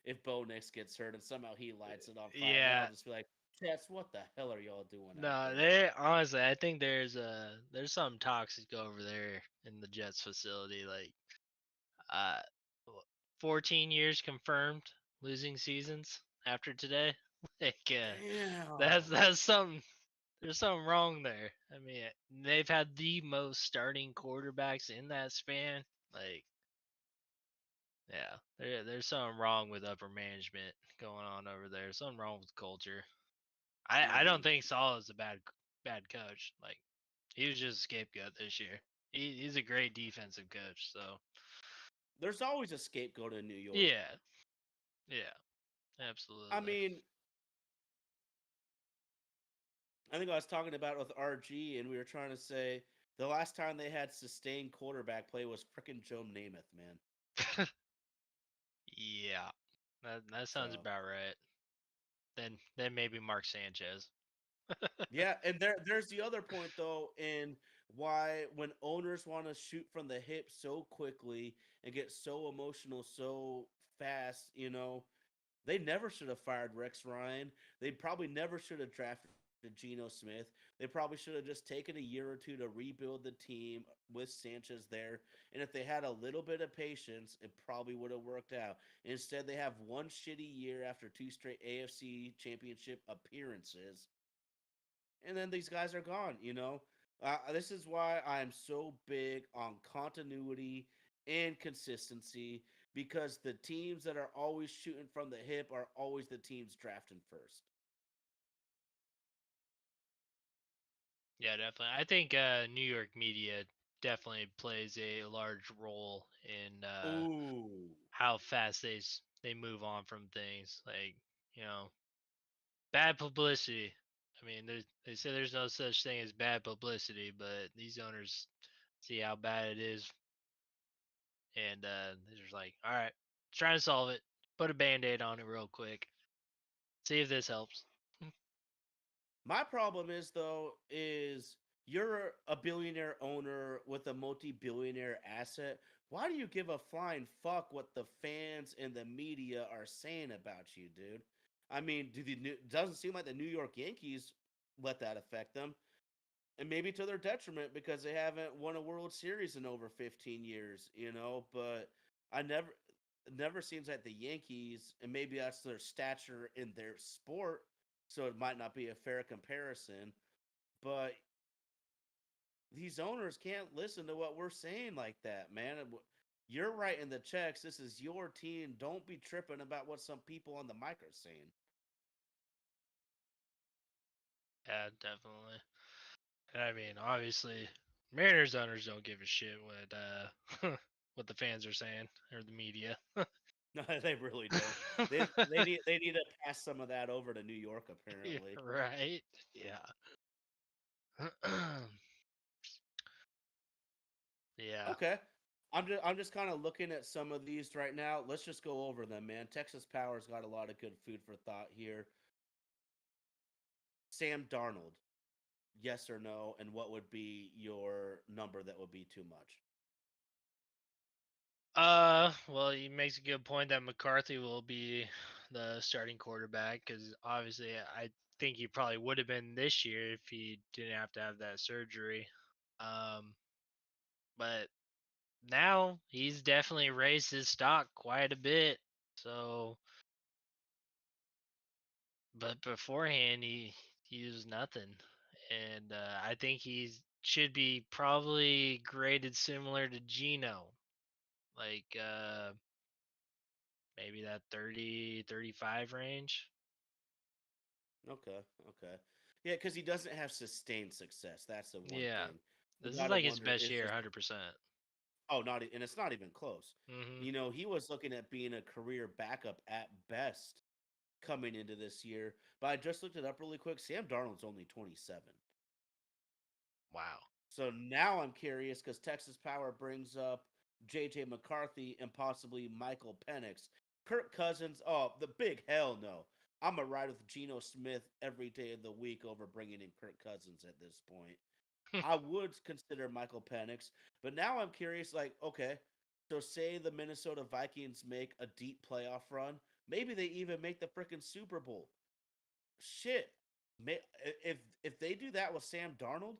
if Bo Nix gets hurt and somehow he lights it on fire, then I'll Yeah, just be like, Jets, what the hell are y'all doing out no, there? they honestly, I think there's some toxic over there in the Jets facility. Like, uh, wh- 14 years confirmed losing seasons after today. Like, that's Damn. that's something. There's something wrong there. I mean, they've had the most starting quarterbacks in that span. Like, yeah, there's something wrong with upper management going on over there. Something wrong with culture. I don't Mm. think Saul is a bad coach. Like, he was just a scapegoat this year. He's a great defensive coach. So There's always a scapegoat in New York. yeah, yeah, I absolutely. mean, I think I was talking about it with RG, and we were trying to say the last time they had sustained quarterback play was freaking Joe Namath, man. Yeah, that sounds So about right. Then maybe Mark Sanchez. yeah, and there's the other point though, in why when owners want to shoot from the hip so quickly and get so emotional so fast, they never should have fired Rex Ryan. They probably never should have drafted Geno Smith. They probably should have just taken a year or two to rebuild the team with Sanchez there. And if they had a little bit of patience, it probably would have worked out. Instead, they have one shitty year after two straight AFC championship appearances and then these guys are gone. This is why I'm so big on continuity and consistency because the teams that are always shooting from the hip are always the teams drafting first. Yeah, definitely. I think New York media definitely plays a large role in Ooh. how fast they move on from things. Like, you know, bad publicity. I mean, they say there's no such thing as bad publicity, but these owners see how bad it is, and they're just like, all right, trying to solve it. Put a band-aid on it real quick. See if this helps. My problem is though is you're a billionaire owner with a multi-billionaire asset. Why do you give a flying fuck what the fans and the media are saying about you, dude? I mean, doesn't seem like the New York Yankees let that affect them, and maybe to their detriment because they haven't won a World Series in over 15 years. But I never seems like the Yankees, and maybe that's their stature in their sport, so it might not be a fair comparison. But these owners can't listen to what we're saying like that, man. You're writing the checks. This is your team. Don't be tripping about what some people on the mic are saying. Yeah, definitely. And I mean, obviously, Mariners owners don't give a shit what what the fans are saying or the media. No, they really don't. They need to pass some of that over to New York, Yeah, apparently. right. Yeah. Yeah. Okay. I'm just kind of looking at some of these right now. Let's just go over them, man. Texas Power's got a lot of good food for thought here. Sam Darnold, yes or no, and what would be your number that would be too much? Well, he makes a good point that McCarthy will be the starting quarterback because obviously I think he probably would have been this year if he didn't have to have that surgery. Um, but now he's definitely raised his stock quite a bit. So, but beforehand he was nothing, and I think he's should be probably graded similar to Gino, like maybe that 30, 35 range. Okay, okay. Yeah, because he doesn't have sustained success. That's the one Yeah. thing. You This is got to like his wonder, best is year, this. 100%. Oh, not, and it's not even close. Mhm. He was looking at being a career backup at best coming into this year. But I just looked it up really quick. Sam Darnold's only 27. Wow. So now I'm curious because Texas Power brings up J.J. McCarthy and possibly Michael Penix. Kirk Cousins, oh, the big hell no. I'm a ride with Geno Smith every day of the week over bringing in Kirk Cousins at this point. I would consider Michael Penix, but now I'm curious. Like, okay, so say the Minnesota Vikings make a deep playoff run, maybe they even make the freaking Super Bowl. Shit, if they do that with Sam Darnold,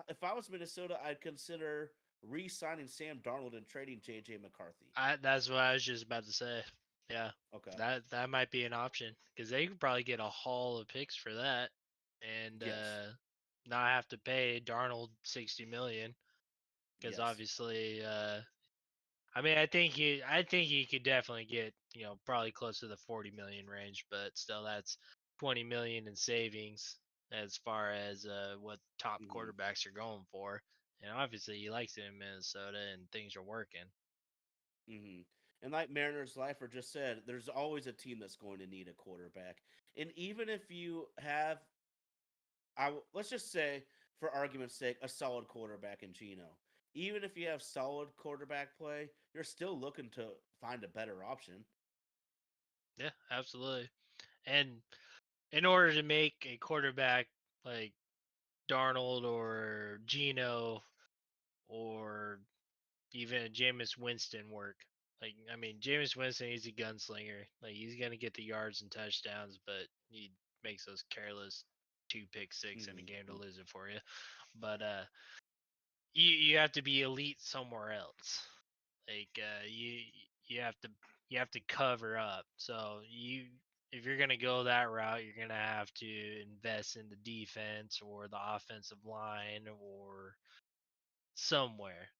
if I was Minnesota, I'd consider re-signing Sam Darnold and trading JJ McCarthy. That's what I was just about to say. Yeah. Okay. That might be an option cuz they could probably get a haul of picks for that and Yes. not have to pay Darnold 60 million cuz Yes. obviously I mean I think he could definitely get, probably close to the 40 million range, but still that's 20 million in savings as far as what top Hmm. quarterbacks are going for. And obviously he likes it in Minnesota and things are working. Hmm. And like Mariners Lifer just said, there's always a team that's going to need a quarterback. And even if you have, let's just say, for argument's sake, a solid quarterback in Geno. Even if you have solid quarterback play, you're still looking to find a better option. Yeah, absolutely. And in order to make a quarterback like Darnold or Geno or even Jameis Winston work. Like, I mean, Jameis Winston, he's a gunslinger. Like, he's gonna get the yards and touchdowns, but he makes those careless two pick six in a game to Hmm. lose it for you. But you have to be elite somewhere else. Like, you have to cover up. So if you're gonna go that route, you're gonna have to invest in the defense or the offensive line or somewhere.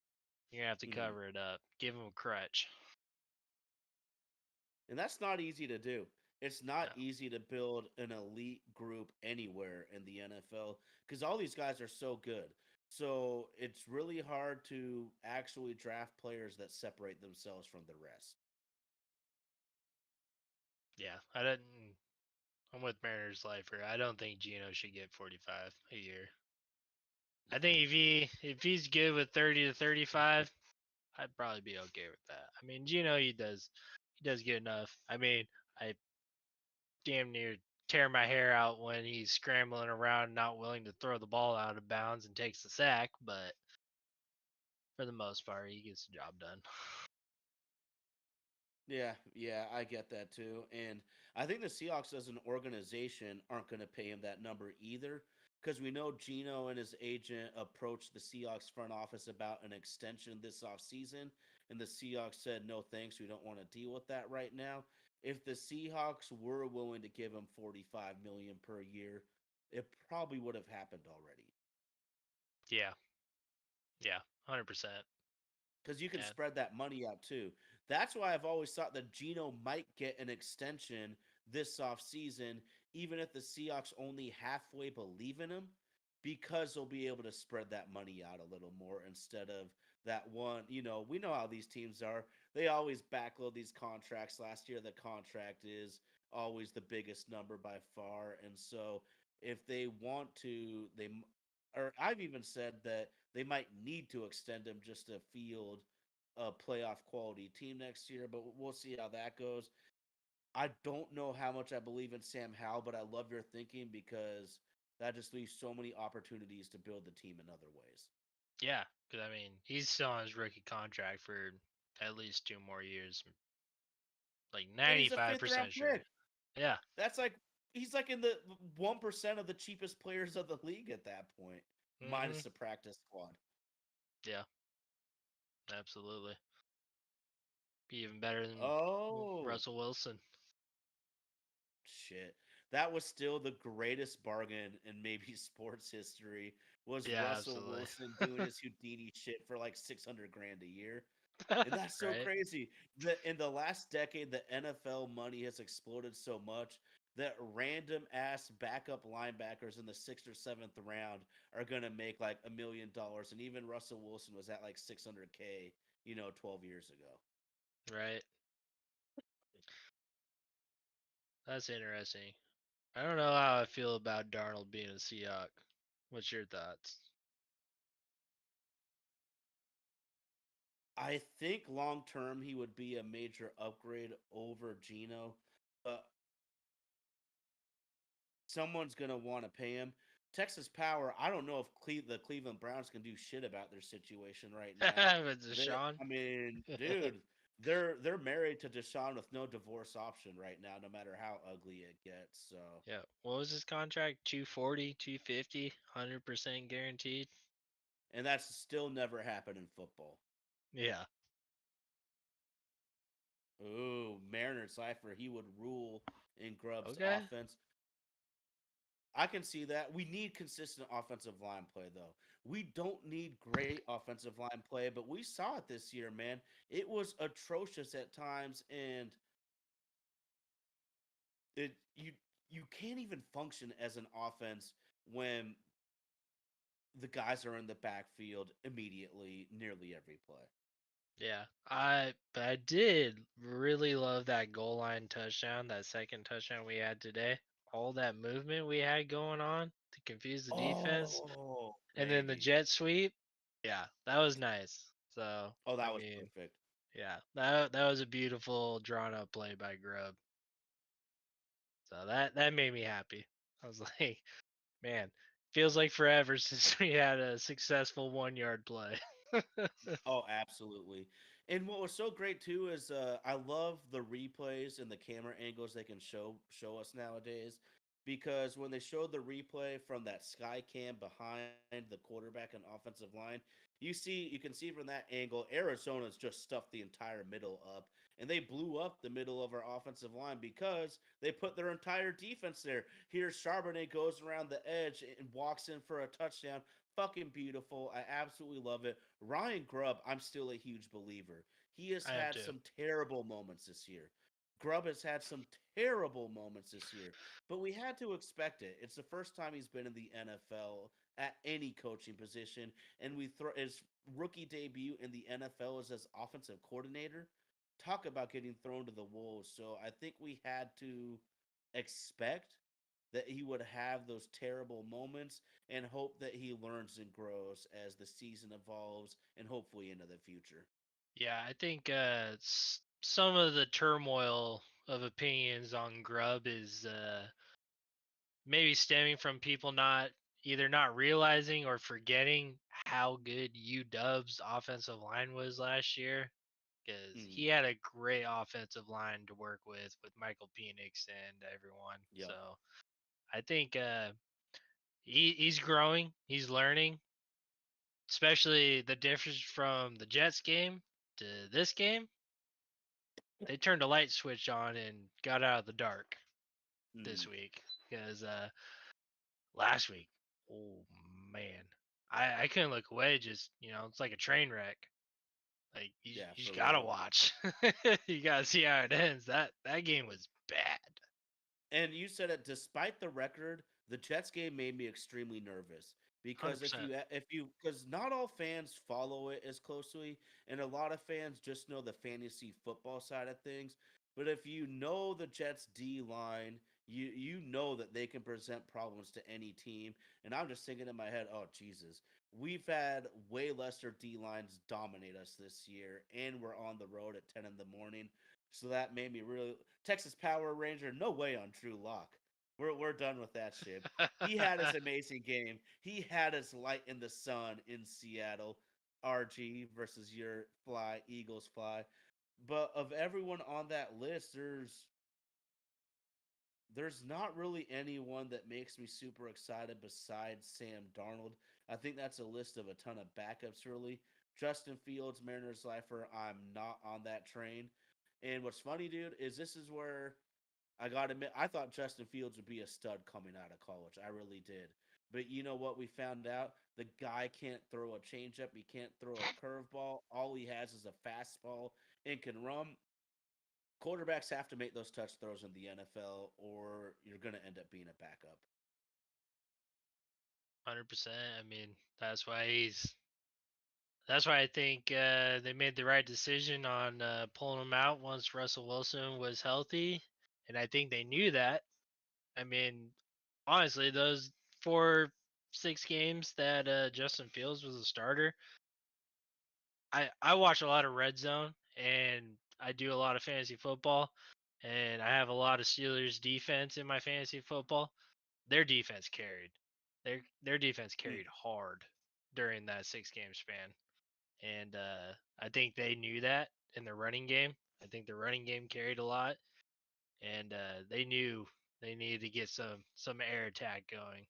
You're gonna have to Hmm. cover it up. Give him a crutch. And that's not easy to do. It's not No. easy to build an elite group anywhere in the NFL because all these guys are so good. So it's really hard to actually draft players that separate themselves from the rest. Yeah, I didn't. I'm with Mariners lifer. I don't think Gino should get 45 a year. I think if he's good with 30 to 35, I'd probably be okay with that. I mean, Gino he does good enough. I mean, I damn near tear my hair out when he's scrambling around, not willing to throw the ball out of bounds and takes the sack. But for the most part, he gets the job done. Yeah, yeah, I get that too. And I think the Seahawks as an organization aren't going to pay him that number either because we know Gino and his agent approached the Seahawks front office about an extension this offseason, and the Seahawks said, no thanks, we don't want to deal with that right now. If the Seahawks were willing to give him 45 million per year, it probably would have happened already. Yeah, yeah, 100%. Because you can Yeah, spread that money out too. That's why I've always thought that Gino might get an extension this offseason, even if the Seahawks only halfway believe in him, because they'll be able to spread that money out a little more instead of that one. We know how these teams are. They always backload these contracts. Last year, the contract is always the biggest number by far. And so if they want to, or I've even said that they might need to extend him just to field a playoff quality team next year, but we'll see how that goes. I don't know how much I believe in Sam Howell, but I love your thinking because that just leaves so many opportunities to build the team in other ways. Yeah, because I mean, he's still on his rookie contract for at least 2 more years. Like And he's a 95% fifth-round sure. pick. Yeah. That's like he's like in the 1% of the cheapest players of the league at that point, minus Mhm. the practice squad. Yeah. Absolutely. Be even better than Oh, Russell Wilson. shit. That was still the greatest bargain in maybe sports history was Yeah, Russell absolutely. Wilson doing his Houdini shit for like 600 grand a year. And that's so Right? crazy. In the last decade, the NFL money has exploded so much that random ass backup linebackers in the sixth or seventh round are gonna make like $1 million. And even Russell Wilson was at like 600K, 12 years ago. Right. That's interesting. I don't know how I feel about Darnold being a Seahawk. What's your thoughts? I think long term he would be a major upgrade over Geno, but someone's gonna want to pay him. Texas Power. I don't know if the Cleveland Browns can do shit about their situation right now. With Deshaun? I mean, dude, they're married to Deshaun with no divorce option right now, no matter how ugly it gets. So, Yeah. What was his contract? 240, 250, 100% guaranteed? and that's still never happened in football. Yeah. Ooh, Mariner Cipher, he would rule in Grubb's Okay. offense. I can see that. We need consistent offensive line play, though. We don't need great offensive line play, but we saw it this year, man. It was atrocious at times, and it you can't even function as an offense when the guys are in the backfield immediately, nearly every play. Yeah. I did really love that goal line touchdown, that second touchdown we had today. All that movement we had going on to confuse the defense. Oh, And then the baby. jet sweep. Yeah, that was nice. So, Oh, I that was mean, perfect. yeah, that was a beautiful drawn up play by Grubb. So that made me happy. I was like, man, feels like forever since we had a successful 1 yard play. Oh, absolutely. And what was so great too is I love the replays and the camera angles they can show us nowadays because when they showed the replay from that sky cam behind the quarterback and offensive line, you can see from that angle Arizona's just stuffed the entire middle up and they blew up the middle of our offensive line because they put their entire defense there. Here's Charbonnet goes around the edge and walks in for a touchdown. Fucking beautiful. I absolutely love it. Ryan Grubb, I'm still a huge believer. He has I am had too. some terrible moments this year. Grubb has had some terrible moments this year, but we had to expect it. It's the first time he's been in the NFL at any coaching position, and his rookie debut in the NFL is as offensive coordinator. Talk about getting thrown to the wolves. So I think we had to expect that he would have those terrible moments and hope that he learns and grows as the season evolves and hopefully into the future. Yeah, I think some of the turmoil of opinions on Grubb is maybe stemming from people not realizing or forgetting how good UW's offensive line was last year. Because he Mm, had a great offensive line to work with Michael Penix and everyone. So yep. I think he's growing, he's learning, especially the difference from the Jets game to this game. They turned a light switch on and got out of the dark this Mm, week because last week, oh man, I couldn't look away. Just it's like a train wreck. Like yeah, you for just gotta real. watch. You gotta see how it ends. That game was bad. And you said it despite the record, the Jets game made me extremely nervous Hundred because percent. if you because not all fans follow it as closely, and a lot of fans just know the fantasy football side of things. But if you know the Jets D line, you know that they can present problems to any team. And I'm just thinking in my head, oh Jesus, we've had way lesser D lines dominate us this year, and we're on the road at 10 in the morning. So that made me really Texas Power Ranger. No way on Drew Lock. We're done with that shit. He had his amazing game. He had his light in the sun in Seattle. RG versus your fly, Eagles fly. But of everyone on that list, there's not really anyone that makes me super excited besides Sam Darnold. I think that's a list of a ton of backups, really. Justin Fields, Mariners lifer, I'm not on that train. And what's funny, dude, is this is where I got to admit, I thought Justin Fields would be a stud coming out of college. I really did. But you know what we found out? The guy can't throw a changeup. He can't throw a curveball. All he has is a fastball and can run. Quarterbacks have to make those touch throws in the NFL, or you're going to end up being a backup. 100%. I mean, that's why he's. That's why I think they made the right decision on pulling him out once Russell Wilson was healthy, and I think they knew that. I mean, honestly, those 4, 6 games that Justin Fields was a starter, I watch a lot of Red Zone, and I do a lot of fantasy football, and I have a lot of Steelers defense in my fantasy football. Their defense carried. Their defense Mm. carried hard during that 6 game span. And I think they knew that in the running game. I think the running game carried a lot, and they knew they needed to get some air attack going.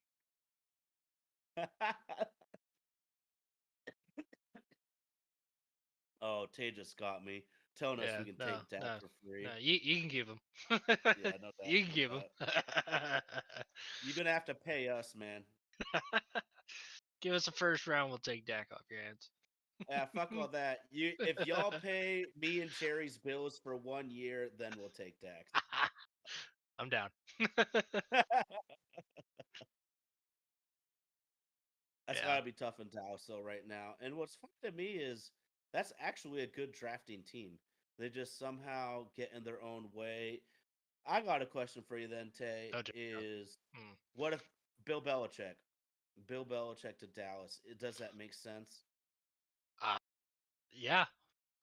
Oh, Tay just got me telling us Yeah, we can no, take Dak no, for no. free. You can give them. Yeah, no doubt, You can no give them. doubt. You're gonna have to pay us, man. Give us a first round. We'll take Dak off your hands. Yeah, fuck all that. If y'all pay me and Cherry's bills for 1 year, then we'll take Dak. I'm down. That's Yeah, gotta be tough in Dallas though right now. And what's fun to me is that's actually a good drafting team. They just somehow get in their own way. I got a question for you then, Tay. no joke. Is Mm. what if Bill Belichick, Bill Belichick to Dallas? Does that make sense? Uh, yeah,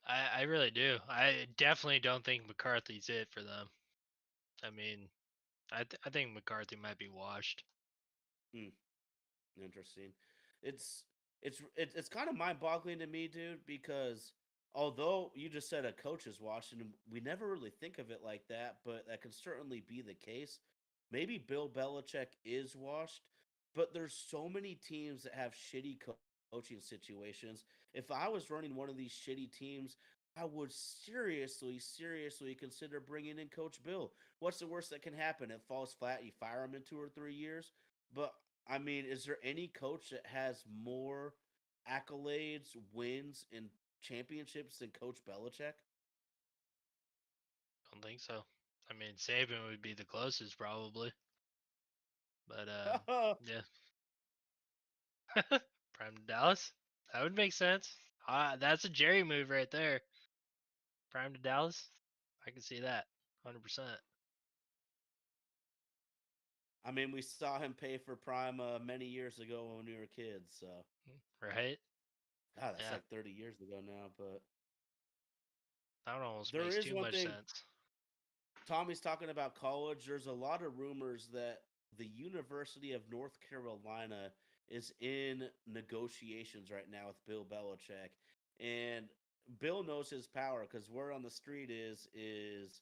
I really do. I definitely don't think McCarthy's it for them. I mean, I think McCarthy might be washed. Hmm. Interesting. It's it's kind of mind-boggling to me, dude, because although you just said a coach is washed, and we never really think of it like that, but that can certainly be the case. Maybe Bill Belichick is washed, but there's so many teams that have shitty coaching situations. If I was running one of these shitty teams, I would seriously consider bringing in Coach Bill. What's the worst that can happen? It falls flat. You fire him in 2 or 3 years. But I mean, is there any coach that has more accolades, wins, and championships than Coach Belichick? Don't think so. I mean, Saban would be the closest probably, but yeah, Prime to Dallas. That would make sense. That's a Jerry move right there. Prime to Dallas. I can see that. 100%. I mean, we saw him pay for Prime many years ago when we were kids. So, Right? God, that's Yeah. like 30 years ago now. But That one almost there makes is too one much thing sense. Tommy's talking about college. There's a lot of rumors that the University of North Carolina is in negotiations right now with Bill Belichick, and Bill knows his power because word on the street is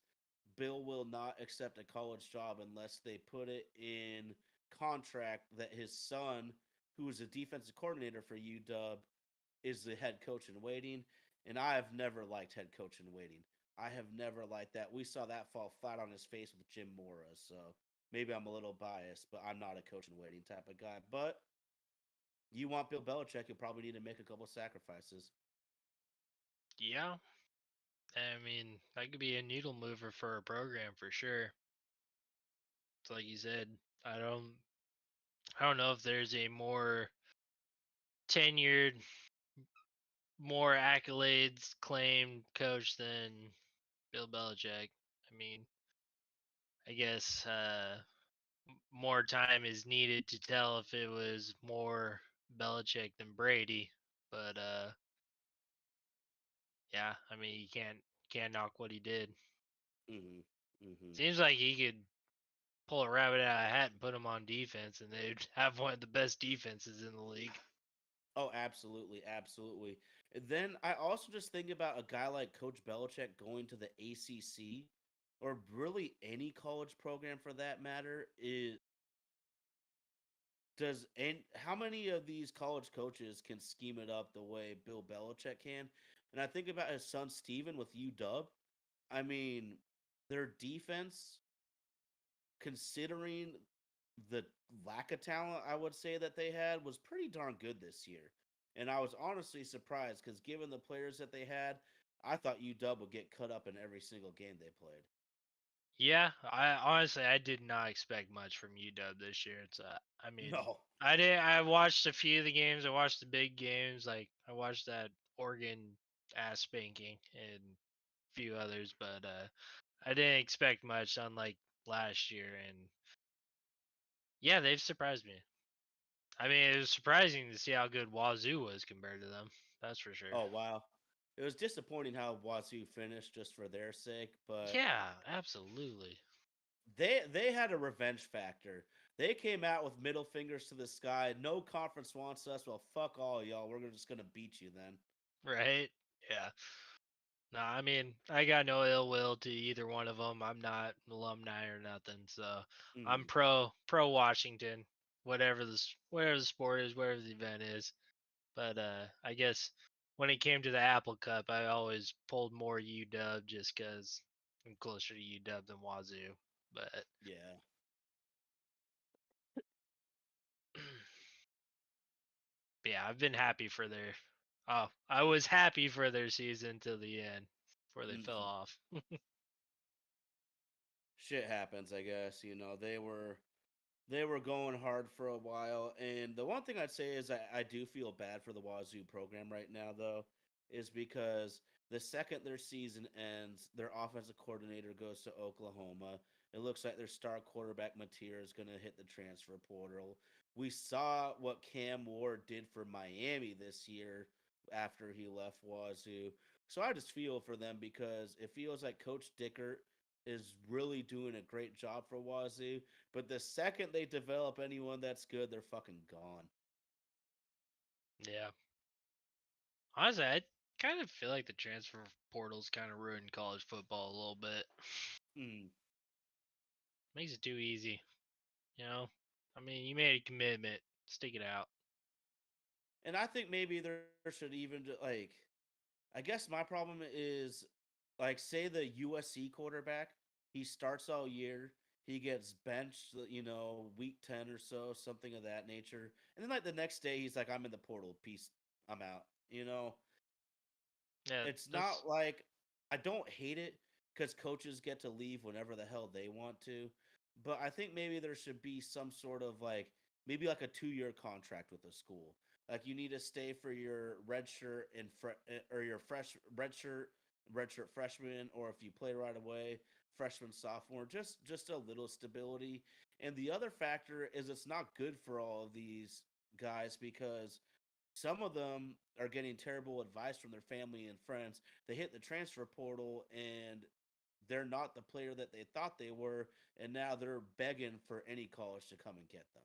Bill will not accept a college job unless they put it in contract that his son, who is a defensive coordinator for UW, is the head coach in waiting. And I have never liked head coach in waiting. I have never liked that. We saw that fall flat on his face with Jim Mora. So maybe I'm a little biased, but I'm not a coach in waiting type of guy. But you want Bill Belichick, you'll probably need to make a couple sacrifices. Yeah. I mean, that could be a needle mover for a program for sure. like you said, I don't I don't know if there's a more tenured, more accolades claimed coach than Bill Belichick. I mean, I guess more time is needed to tell if it was more Belichick than Brady. But yeah, I mean, you can't knock what he did. Hmm. Hmm. Seems like he could pull a rabbit out of a hat and put him on defense, and they'd have one of the best defenses in the league. Oh, absolutely, absolutely. And then I also just think about a guy like Coach Belichick going to the ACC, or really any college program for that matter. Is does and how many of these college coaches can scheme it up the way Bill Belichick can? And I think about his son Steven with UW. I mean, their defense, considering the lack of talent I would say that they had, was pretty darn good this year. And I was honestly surprised because given the players that they had, I thought UW would get cut up in every single game they played. Yeah, I honestly I did not expect much from UW this year. I mean, No. I did. I watched a few of the games. I watched the big games. Like I watched that Oregon ass spanking and a few others, but I didn't expect much. Unlike last year, and yeah, they've surprised me. I mean, it was surprising to see how good Wazoo was compared to them. That's for sure. Oh wow. It was disappointing how Wazoo finished just for their sake, but Yeah, absolutely. they had a revenge factor. They came out with middle fingers to the sky. No conference wants us. Well, fuck all y'all. We're just gonna beat you then. Right? Yeah. No, I mean, I got no ill will to either one of them. I'm not an alumni or nothing, so I'm Mm, pro Washington, whatever the sport is, whatever the event is. But I guess when it came to the Apple Cup, I always pulled more UW just because I'm closer to UW than Wazoo. But yeah. yeah, I've been happy for their. Oh, I was happy for their season till the end, before they fell Mm. off. Shit happens, I guess. They were going hard for a while, and the one thing I'd say is I do feel bad for the Wazoo program right now, though, is because the second their season ends, their offensive coordinator goes to Oklahoma. It looks like their star quarterback Mateer is going to hit the transfer portal. We saw what Cam Ward did for Miami this year after he left Wazoo. So I just feel for them because it feels like Coach Dickert is really doing a great job for Wazoo, but the second they develop anyone that's good, they're fucking gone. Yeah. Honestly, I kind of feel like the transfer portal's kind of ruined college football a little bit. Mm. Makes it too easy, you know? I mean, you made a commitment, stick it out. And I think maybe there should even like, I guess my problem is like, say the USC quarterback, he starts all year, he gets benched, week 10 or so, something of that nature, and then like the next day he's like, I'm in the portal, peace, I'm out. Yeah, It's that's not like I don't hate it because coaches get to leave whenever the hell they want to, but I think maybe there should be some sort of like maybe like a 2-year contract with a school. Like you need to stay for your red shirt and or your red shirt freshman, or if you play right away, freshman sophomore. Just a little stability. And the other factor is it's not good for all of these guys because some of them are getting terrible advice from their family and friends. They hit the transfer portal and they're not the player that they thought they were, and now they're begging for any college to come and get them.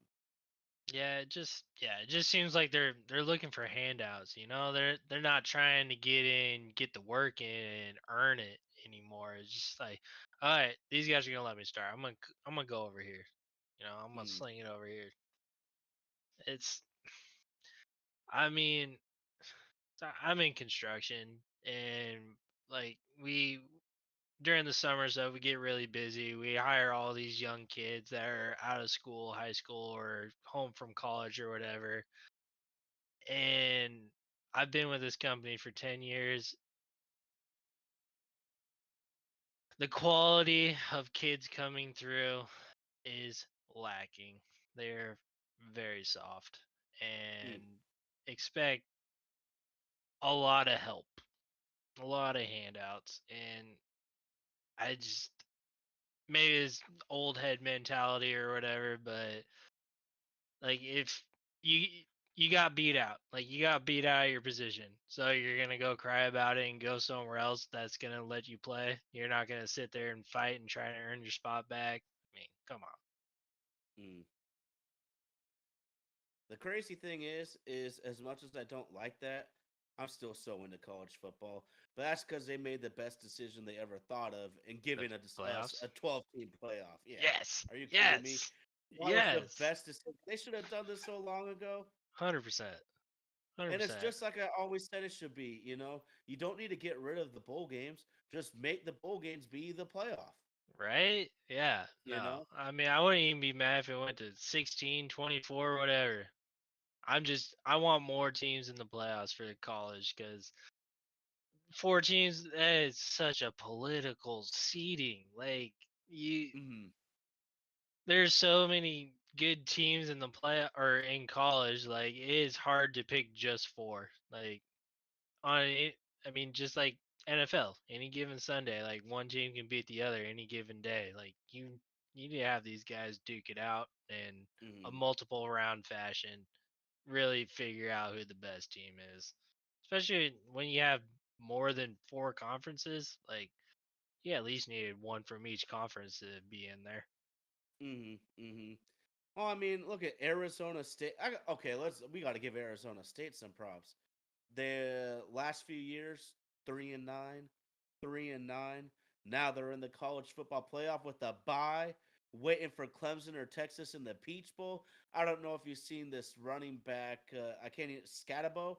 it just seems like they're looking for handouts, you know? They're not trying to get the work in and earn it anymore. It's just like, all right, these guys are going to let me start. I'm going to go over here. You know, I'm going to Mm. sling it over here. It's I mean, I'm in construction and like we during the summers though we get really busy. We hire all these young kids that are out of school, high school or home from college or whatever. And I've been with this company for 10 years. The quality of kids coming through is lacking. They're very soft Mm, and expect a lot of help, a lot of handouts, and I just maybe it's old head mentality or whatever, but like if you you got beat out, like you got beat out of your position, so you're gonna go cry about it and go somewhere else that's gonna let you play. You're not gonna sit there and fight and try to earn your spot back. I mean, come on. mm. The crazy thing is as much as I don't like that, I'm still so into college football. But that's because they made the best decision they ever thought of in The giving us playoffs. a 12-team playoff. Yeah, Yes. are you kidding me? Yes. That was the Yes. best decision. They should have done this so long ago. 100%. And it's 100%. just like I always said it should be. You don't need to get rid of the bowl games. Just make the bowl games be the playoff. Right? Yeah. You No. know. I mean, I wouldn't even be mad if it went to 16, 24, whatever. I want more teams in the playoffs for college because four teams, that is such a political seeding. Like, Hmm. there's so many good teams in the play or in college. Like, it is hard to pick just four. Like, on it, I mean, just like NFL, any given Sunday, like one team can beat the other any given day. Like you need to have these guys duke it out in a Hmm. multiple round fashion, really figure out who the best team is. Especially when you have more than four conferences, like you at least needed one from each conference to be in there. Hmm. Hmm. Well, I mean, look at Arizona State. Okay, we got to give Arizona State some props. The last few years, 3-9, 3-9. Now they're in the college football playoff with a bye, waiting for Clemson or Texas in the Peach Bowl. I don't know if you've seen this running back. I can't even Scatabo.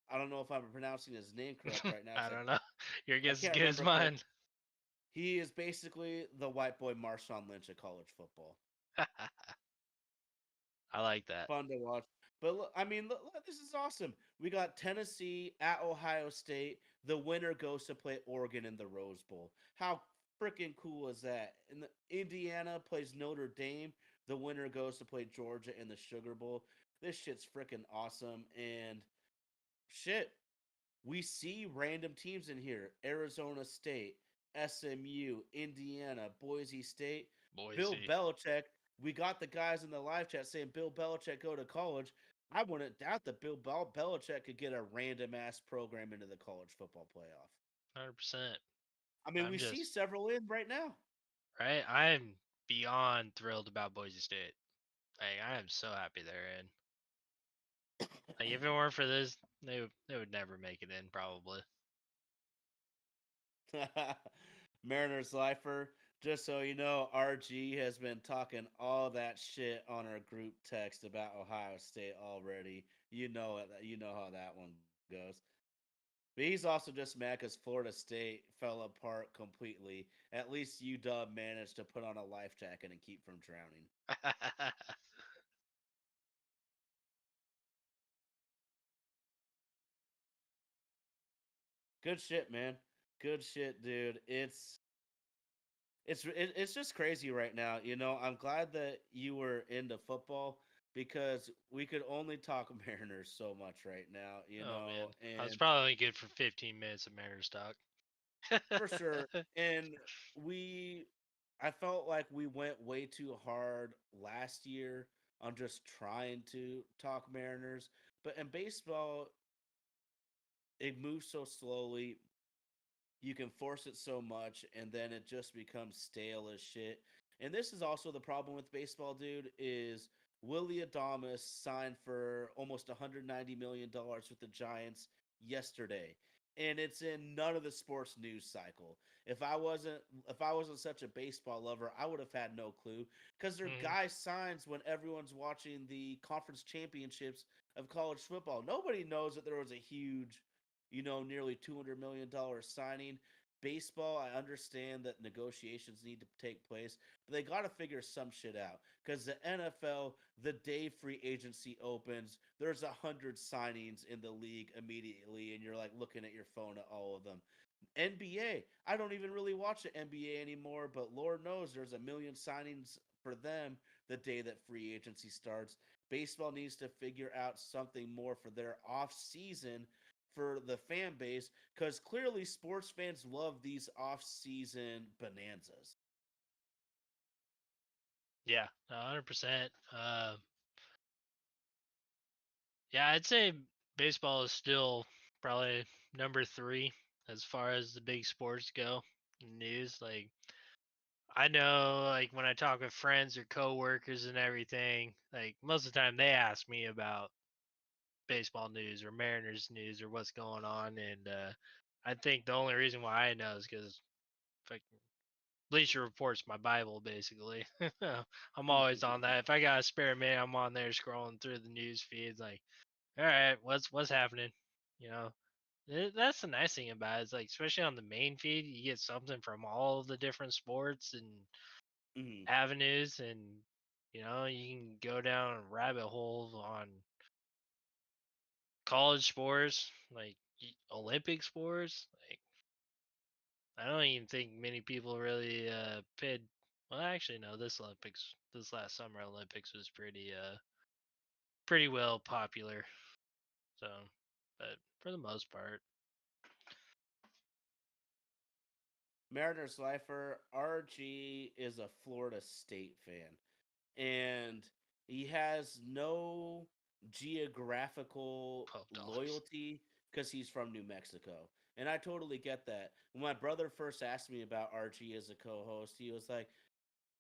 I don't know if I'm pronouncing his name correct right now I because don't know. Your I guess is can't good as remember, but mine. he is basically the white boy Marshawn Lynch of college football. I like that. Fun to watch. But look, I mean, look, this is awesome. We got Tennessee at Ohio State. The winner goes to play Oregon in the Rose Bowl. How freaking cool is that? And Indiana plays Notre Dame. The winner goes to play Georgia in the Sugar Bowl. This shit's freaking awesome. And shit, we see random teams in here: Arizona State, SMU, Indiana, Boise State, Bill Boise. Belichick. We got the guys in the live chat saying Bill Belichick go to college. I wouldn't doubt that Belichick could get a random ass program into the college football playoff. 100%. I mean, I'm we see just several in right now. right. I'm beyond thrilled about Boise State. Like I am so happy they're in. Like if it weren't for this, they would never make it in probably. Mariners lifer. Just so you know, RG has been talking all that shit on our group text about Ohio State already. You know it. You know how that one goes. But he's also just mad because Florida State fell apart completely. At least UW managed to put on a life jacket and keep from drowning. Good shit, man. Good shit, dude. It's just crazy right now. I'm glad that you were into football because we could only talk Mariners so much right now. Oh man, I was And probably good for 15 minutes of Mariners talk. for sure. And we, I felt like we went way too hard last year on just trying to talk Mariners. But in baseball, it moves so slowly. You can force it so much, and then it just becomes stale as shit. And this is also the problem with baseball, dude. Is Willie Adamas signed for almost $190 million with the Giants yesterday, and it's in none of the sports news cycle. If I wasn't such a baseball lover, I would have had no clue because they're hmm guy signs when everyone's watching the conference championships of college football. Nobody knows that there was a huge nearly $200 million signing. Baseball, I understand that negotiations need to take place, but they got to figure some shit out because the NFL, the day free agency opens, there's 100 signings in the league immediately, and you're like looking at your phone at all of them. NBA. I don't even really watch the NBA anymore, but Lord knows there's a million signings for them the day that free agency starts. Baseball needs to figure out something more for their off season for the fan base because clearly sports fans love these off season bonanzas. Yeah, 100%. Yeah, I'd say baseball is still probably number three as far as the big sports go in news. Like, I know, like, when I talk with friends or coworkers and everything, like, most of the time they ask me about baseball news or Mariners news or what's going on. And I think the only reason why I know is because Bleacher Report's my Bible, basically. I'm always on that. If I got a spare minute, I'm on there scrolling through the news feeds, like, all right, what's happening? You know, that's the nice thing about it. Is like, especially on the main feed, you get something from all the different sports and Mhm. avenues, and you can go down rabbit holes on college sports, like Olympic sports. Like, I don't even think many people really paid. Well, actually, no. This last summer Olympics was pretty well popular. So, but for the most part, Mariners lifer RG is a Florida State fan, and he has no geographical $12. loyalty because he's from New Mexico. And I totally get that. When my brother first asked me about RG as a co-host, he was like,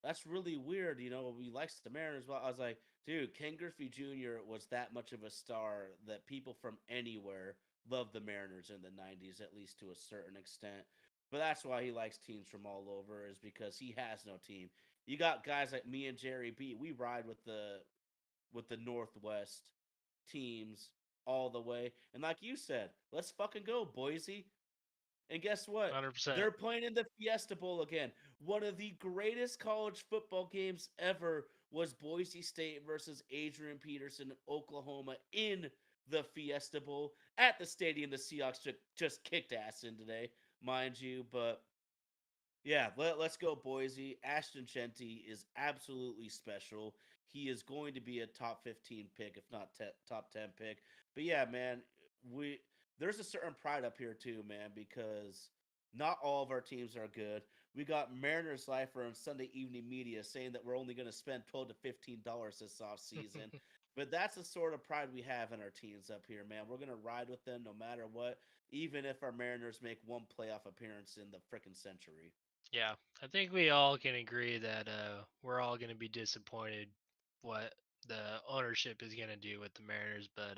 "That's really weird. He likes the Mariners." Well, I was like, "Dude, Ken Griffey Jr. was that much of a star that people from anywhere loved the Mariners in the '90s, at least to a certain extent." But that's why he likes teams from all over, is because he has no team. You got guys like me and Jerry B. We ride with the Northwest teams all the way. And like you said, let's fucking go, Boise. And guess what? 100%. They're playing in the Fiesta Bowl again. One of the greatest college football games ever was Boise State versus Adrian Peterson, Oklahoma, in the Fiesta Bowl at the stadium the Seahawks just kicked ass in today, mind you. But yeah, let's go, Boise. Ashton Shenty is absolutely special. He is going to be a top 15 pick, if not top 10 pick. But yeah, man, we there's a certain pride up here too, man, because not all of our teams are good. We got Mariners Lifer and Sunday Evening Media saying that we're only going to spend $12 to $15 this off season. But that's the sort of pride we have in our teams up here, man. We're going to ride with them no matter what, even if our Mariners make one playoff appearance in the frickin' century. Yeah, I think we all can agree that we're all going to be disappointed what the ownership is going to do with the Mariners. But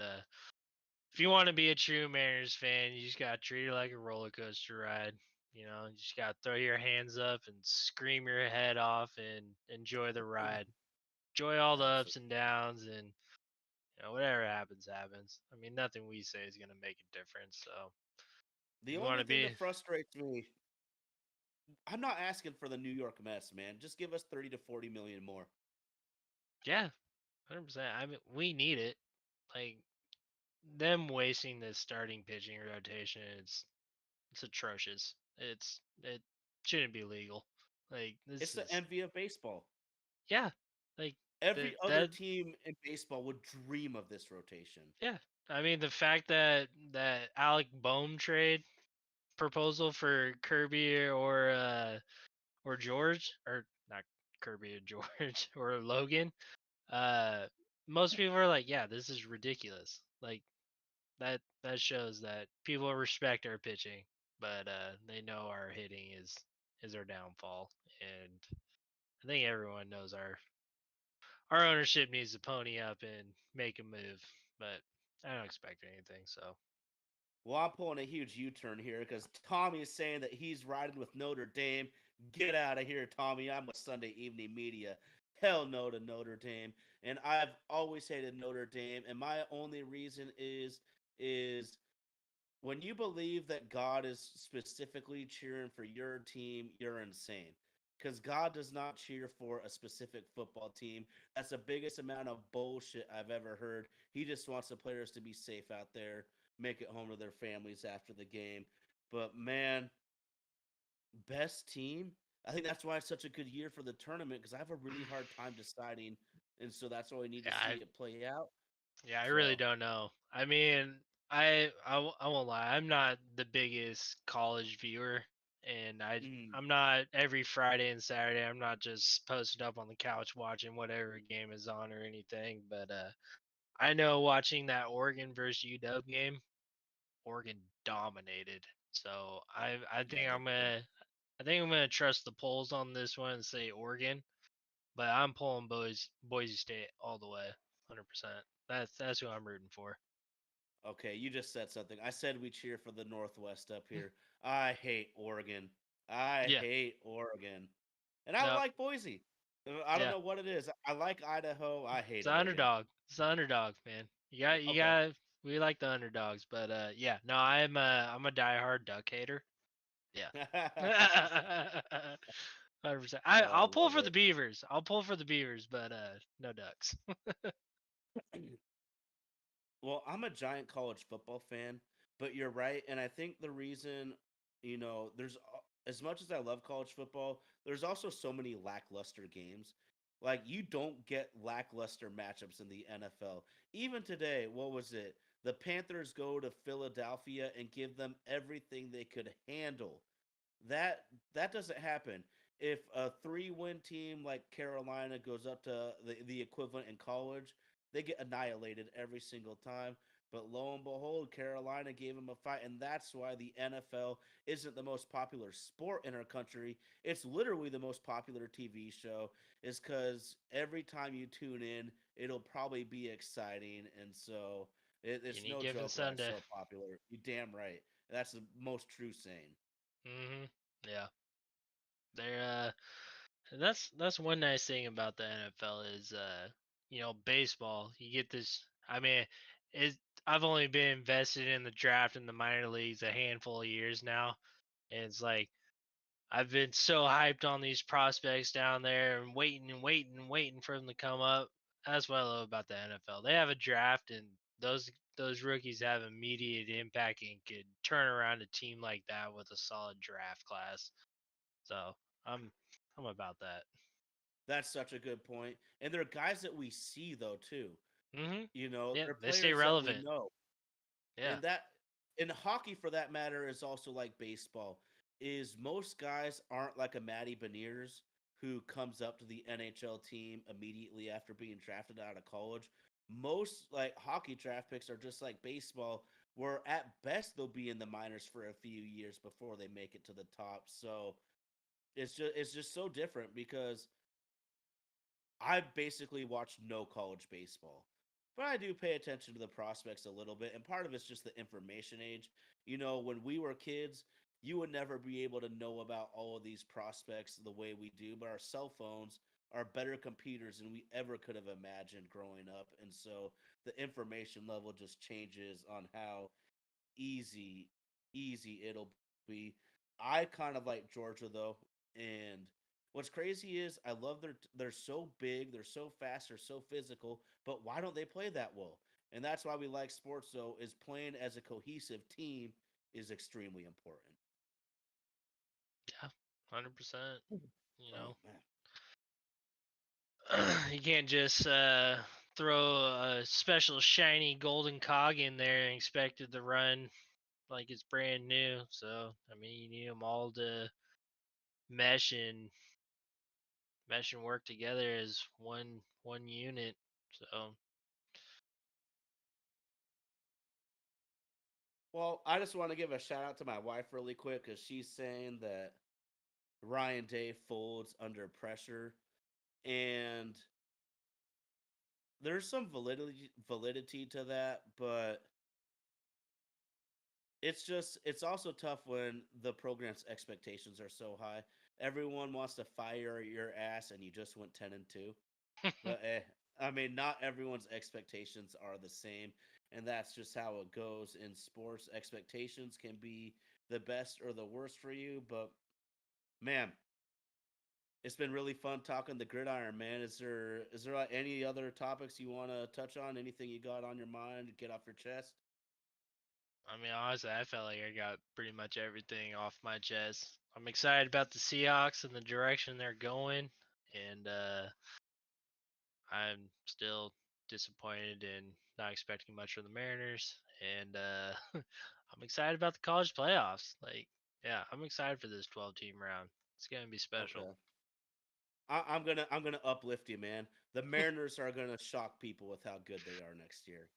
if you want to be a true Mariners fan, you just got to treat it like a roller coaster ride. You just got to throw your hands up and scream your head off and enjoy the ride. Enjoy all the ups Absolutely. and downs, and whatever happens, happens. I mean, nothing we say is going to make a difference. So The you want only to thing be, that frustrates me, I'm not asking for the New York Mets, man. Just give us 30 to 40 million more. yeah, 100%. I mean, we need it. Like, them wasting this starting pitching rotation, it's atrocious. It shouldn't be legal. Like, this It's the is, envy of baseball. yeah, like Every that other that team in baseball would dream of this rotation. yeah. I mean, the fact that Alec Boehm trade proposal for Kirby or George, or not Kirby or George or Logan, uh most people are like, yeah, this is ridiculous. Like, that shows that people respect our pitching, but they know our hitting is our downfall. And I think everyone knows our ownership needs to pony up and make a move, but I don't expect anything. So Well, I'm pulling a huge U-turn here because Tommy is saying that he's riding with Notre Dame. Get out of here, Tommy. I'm with Sunday Evening Media. Hell no to Notre Dame. And I've always hated Notre Dame. And my only reason is when you believe that God is specifically cheering for your team, you're insane. Because God does not cheer for a specific football team. That's the biggest amount of bullshit I've ever heard. He just wants the players to be safe out there, make it home to their families after the game. But man, best team. I think that's why it's such a good year for the tournament because I have a really hard time deciding, and so that's why we need to Yeah, see it play out. yeah, I really So, don't know. I mean, I won't lie. I'm not the biggest college viewer, and mm, I'm not every Friday and Saturday. I'm not just posted up on the couch watching whatever game is on or anything. But I know watching that Oregon versus UW game, Oregon dominated. So yeah, they did. I think I'm gonna trust the polls on this one and say Oregon, but I'm pulling Boise State all the way, 100%. That's who I'm rooting for. Okay, you just said something. I said we cheer for the Northwest up here. I hate Oregon. I Yeah. hate Oregon. And I No. like Boise. I don't Yeah. know what it is. I like Idaho. I It's hate the Oregon. underdog. It's the underdog, man. You Okay. got we like the underdogs, but yeah. No, I'm a diehard duck hater. Yeah. 100%. I'll Oh, pull love for the it. Beavers. I'll pull for the Beavers, but no ducks. Well, I'm a giant college football fan, but you're right. And I think the reason, as much as I love college football, there's also so many lackluster games. Like, you don't get lackluster matchups in the NFL. Even today, what was it? The Panthers go to Philadelphia and give them everything they could handle. That that doesn't happen. If a 3-win team like Carolina goes up to the equivalent in college, they get annihilated every single time. But lo and behold, Carolina gave them a fight, and that's why the NFL isn't the most popular sport in our country. It's literally the most popular TV show, is because every time you tune in, it'll probably be exciting, and so it's Any no given joke why it's Sunday. so popular. You damn right. That's the most true saying. Yeah. They're and that's one nice thing about the NFL is baseball. You get this I mean, it I've only been invested in the draft in the minor leagues a handful of years now. And it's like I've been so hyped on these prospects down there and waiting and waiting and waiting for them to come up. That's what I love about the NFL. They have a draft and those rookies have immediate impact and could turn around a team like that with a solid draft class. So I'm I'm about that. That's such a good point. And they're guys that we see though too. Mhm. They're Yeah, they stay players that we relevant. know. Yeah. And that in hockey for that matter is also like baseball. Is most guys aren't like a Matty Beniers who comes up to the NHL team immediately after being drafted out of college. Most like hockey draft picks are just like baseball, where at best they'll be in the minors for a few years before they make it to the top. So it's just so different because I basically watch no college baseball, but I do pay attention to the prospects a little bit. And part of it's just the information age. When we were kids, you would never be able to know about all of these prospects the way we do, but our cell phones are better computers than we ever could have imagined growing up. And so the information level just changes on how easy, easy it'll be. I kind of like Georgia though, and what's crazy is I love they're so big, they're so fast, they're so physical, but why don't they play that well? And that's why we like sports though, is playing as a cohesive team is extremely important. Yeah. 100%. You Oh know. man. You can't just throw a special shiny golden cog in there and expect it to run like it's brand new. So, I mean, you need them all to mesh and work together as one unit. So, Well, I just want to give a shout out to my wife really quick because she's saying that Ryan Day folds under pressure, and there's some validity to that, but it's also tough when the program's expectations are so high. Everyone wants to fire your ass, and you just went 10-2. But I mean, not everyone's expectations are the same, and that's just how it goes in sports. Expectations can be the best or the worst for you, but man, it's been really fun talking the gridiron, man. Is there like any other topics you want to touch on? Anything you got on your mind? Get off your chest? I mean, honestly, I felt like I got pretty much everything off my chest. I'm excited about the Seahawks and the direction they're going, and I'm still disappointed and not expecting much from the Mariners. And I'm excited about the college playoffs. Like, yeah, I'm excited for this 12-team round. It's gonna be special. Okay. I'm gonna uplift you, man. The Mariners are gonna shock people with how good they are next year.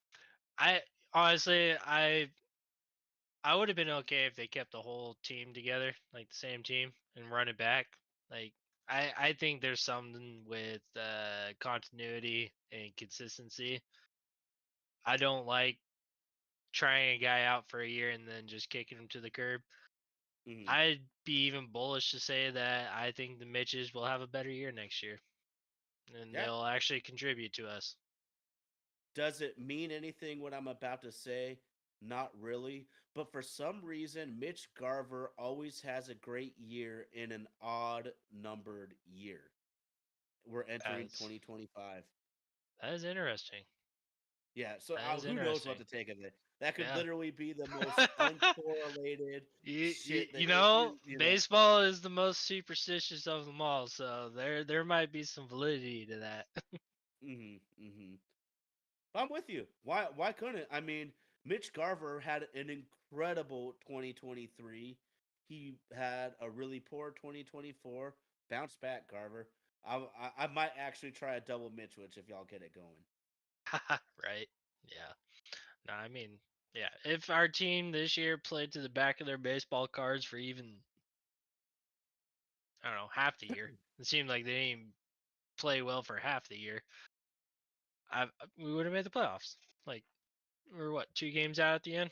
I honestly, I would have been okay if they kept the whole team together, like the same team, and run it back. Like, I think there's something with continuity and consistency. I don't like trying a guy out for a year and then just kicking him to the curb. Hmm. I'd be even bullish to say that I think the Mitches will have a better year next year and Yeah. they'll actually contribute to us. Does it mean anything what I'm about to say? Not really. But for some reason, Mitch Garver always has a great year in an odd numbered year. We're entering As 2025. that is interesting. Yeah, so That is who knows what interesting. to take of it? That could Yeah. literally be the most uncorrelated shit that You know, you know. baseball is the most superstitious of them all, so there might be some validity to that. Hmm. Hmm. I'm with you. Why couldn't? I mean, Mitch Garver had an incredible 2023. He had a really poor 2024. Bounce back, Garver. I might actually try a double Mitchwich if y'all get it going. Right? Yeah. No, I mean, yeah. If our team this year played to the back of their baseball cards for even, I don't know, half the year, it seemed like they didn't even play well for half the year. We would have made the playoffs. Like, we're what, 2 games out at the end,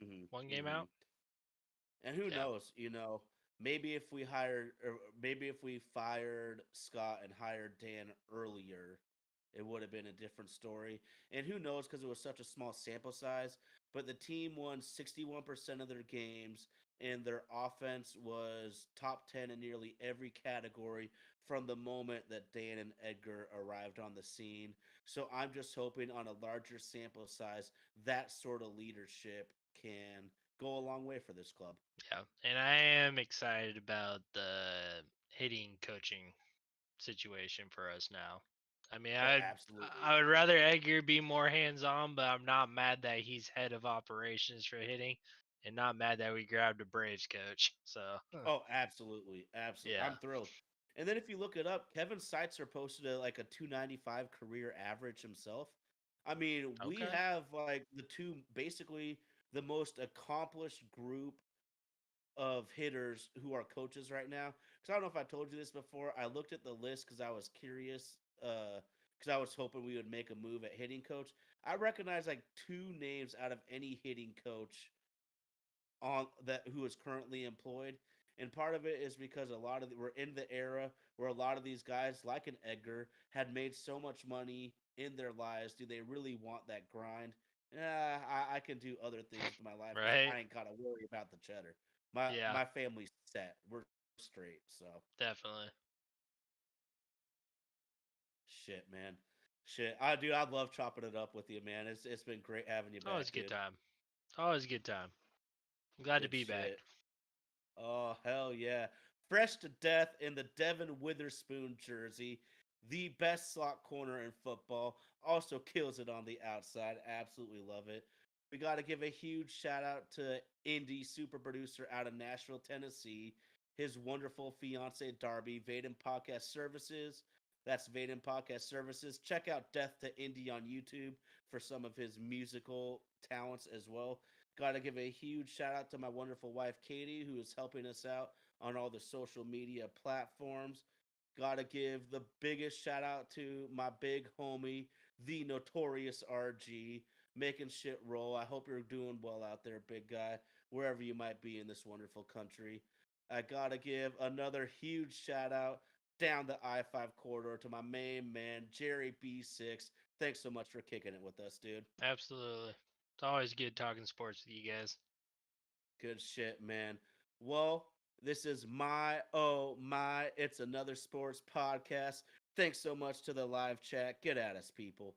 Hmm. 1 game Hmm. out. And who Yeah. knows? Maybe if we hired, or maybe if we fired Scott and hired Dan earlier, it would have been a different story. And who knows? Because it was such a small sample size. But the team won 61% of their games, and their offense was top 10 in nearly every category from the moment that Dan and Edgar arrived on the scene. So I'm just hoping on a larger sample size, that sort of leadership can go a long way for this club. Yeah. And I am excited about the hitting coaching situation for us now. I mean, Oh, I absolutely. would rather Edgar be more hands on, but I'm not mad that he's head of operations for hitting, and not mad that we grabbed a Braves coach. So Oh, absolutely. Absolutely. yeah, I'm thrilled. And then if you look it up, Kevin Seitzer posted a 295 career average himself. I mean, we okay, have like the two basically the most accomplished group of hitters who are coaches right now. Because I don't know if I told you this before. I looked at the list because I was curious. Because I was hoping we would make a move at hitting coach. I recognize like two names out of any hitting coach on that who is currently employed. And part of it is because we're in the era where a lot of these guys, like an Edgar, had made so much money in their lives. Do they really want that grind? Yeah, I can do other things with my life because right? I ain't gotta worry about the cheddar. My Yeah, my family's set. We're straight. So definitely. shit, man. Shit. I do. I love chopping it up with you, man. It's been great having you Always a back, good dude. time. Always a good time. I'm glad to Good be back. shit. Oh, hell yeah. Fresh to death in the Devin Witherspoon jersey. The best slot corner in football. Also kills it on the outside. Absolutely love it. We got to give a huge shout out to indie super producer out of Nashville, Tennessee. His wonderful fiance, Darby, Vaden Podcast Services. That's Vaden Podcast Services. Check out Death to Indie on YouTube for some of his musical talents as well. Got to give a huge shout out to my wonderful wife, Katie, who is helping us out on all the social media platforms. Got to give the biggest shout out to my big homie, the notorious RG, making shit roll. I hope you're doing well out there, big guy, wherever you might be in this wonderful country. I got to give another huge shout out down the I 5 corridor to my main man, Jerry B6. Thanks so much for kicking it with us, dude. Absolutely. It's always good talking sports with you guys. Good shit, man. Well, this is my. It's another sports podcast. Thanks so much to the live chat. Get at us, people.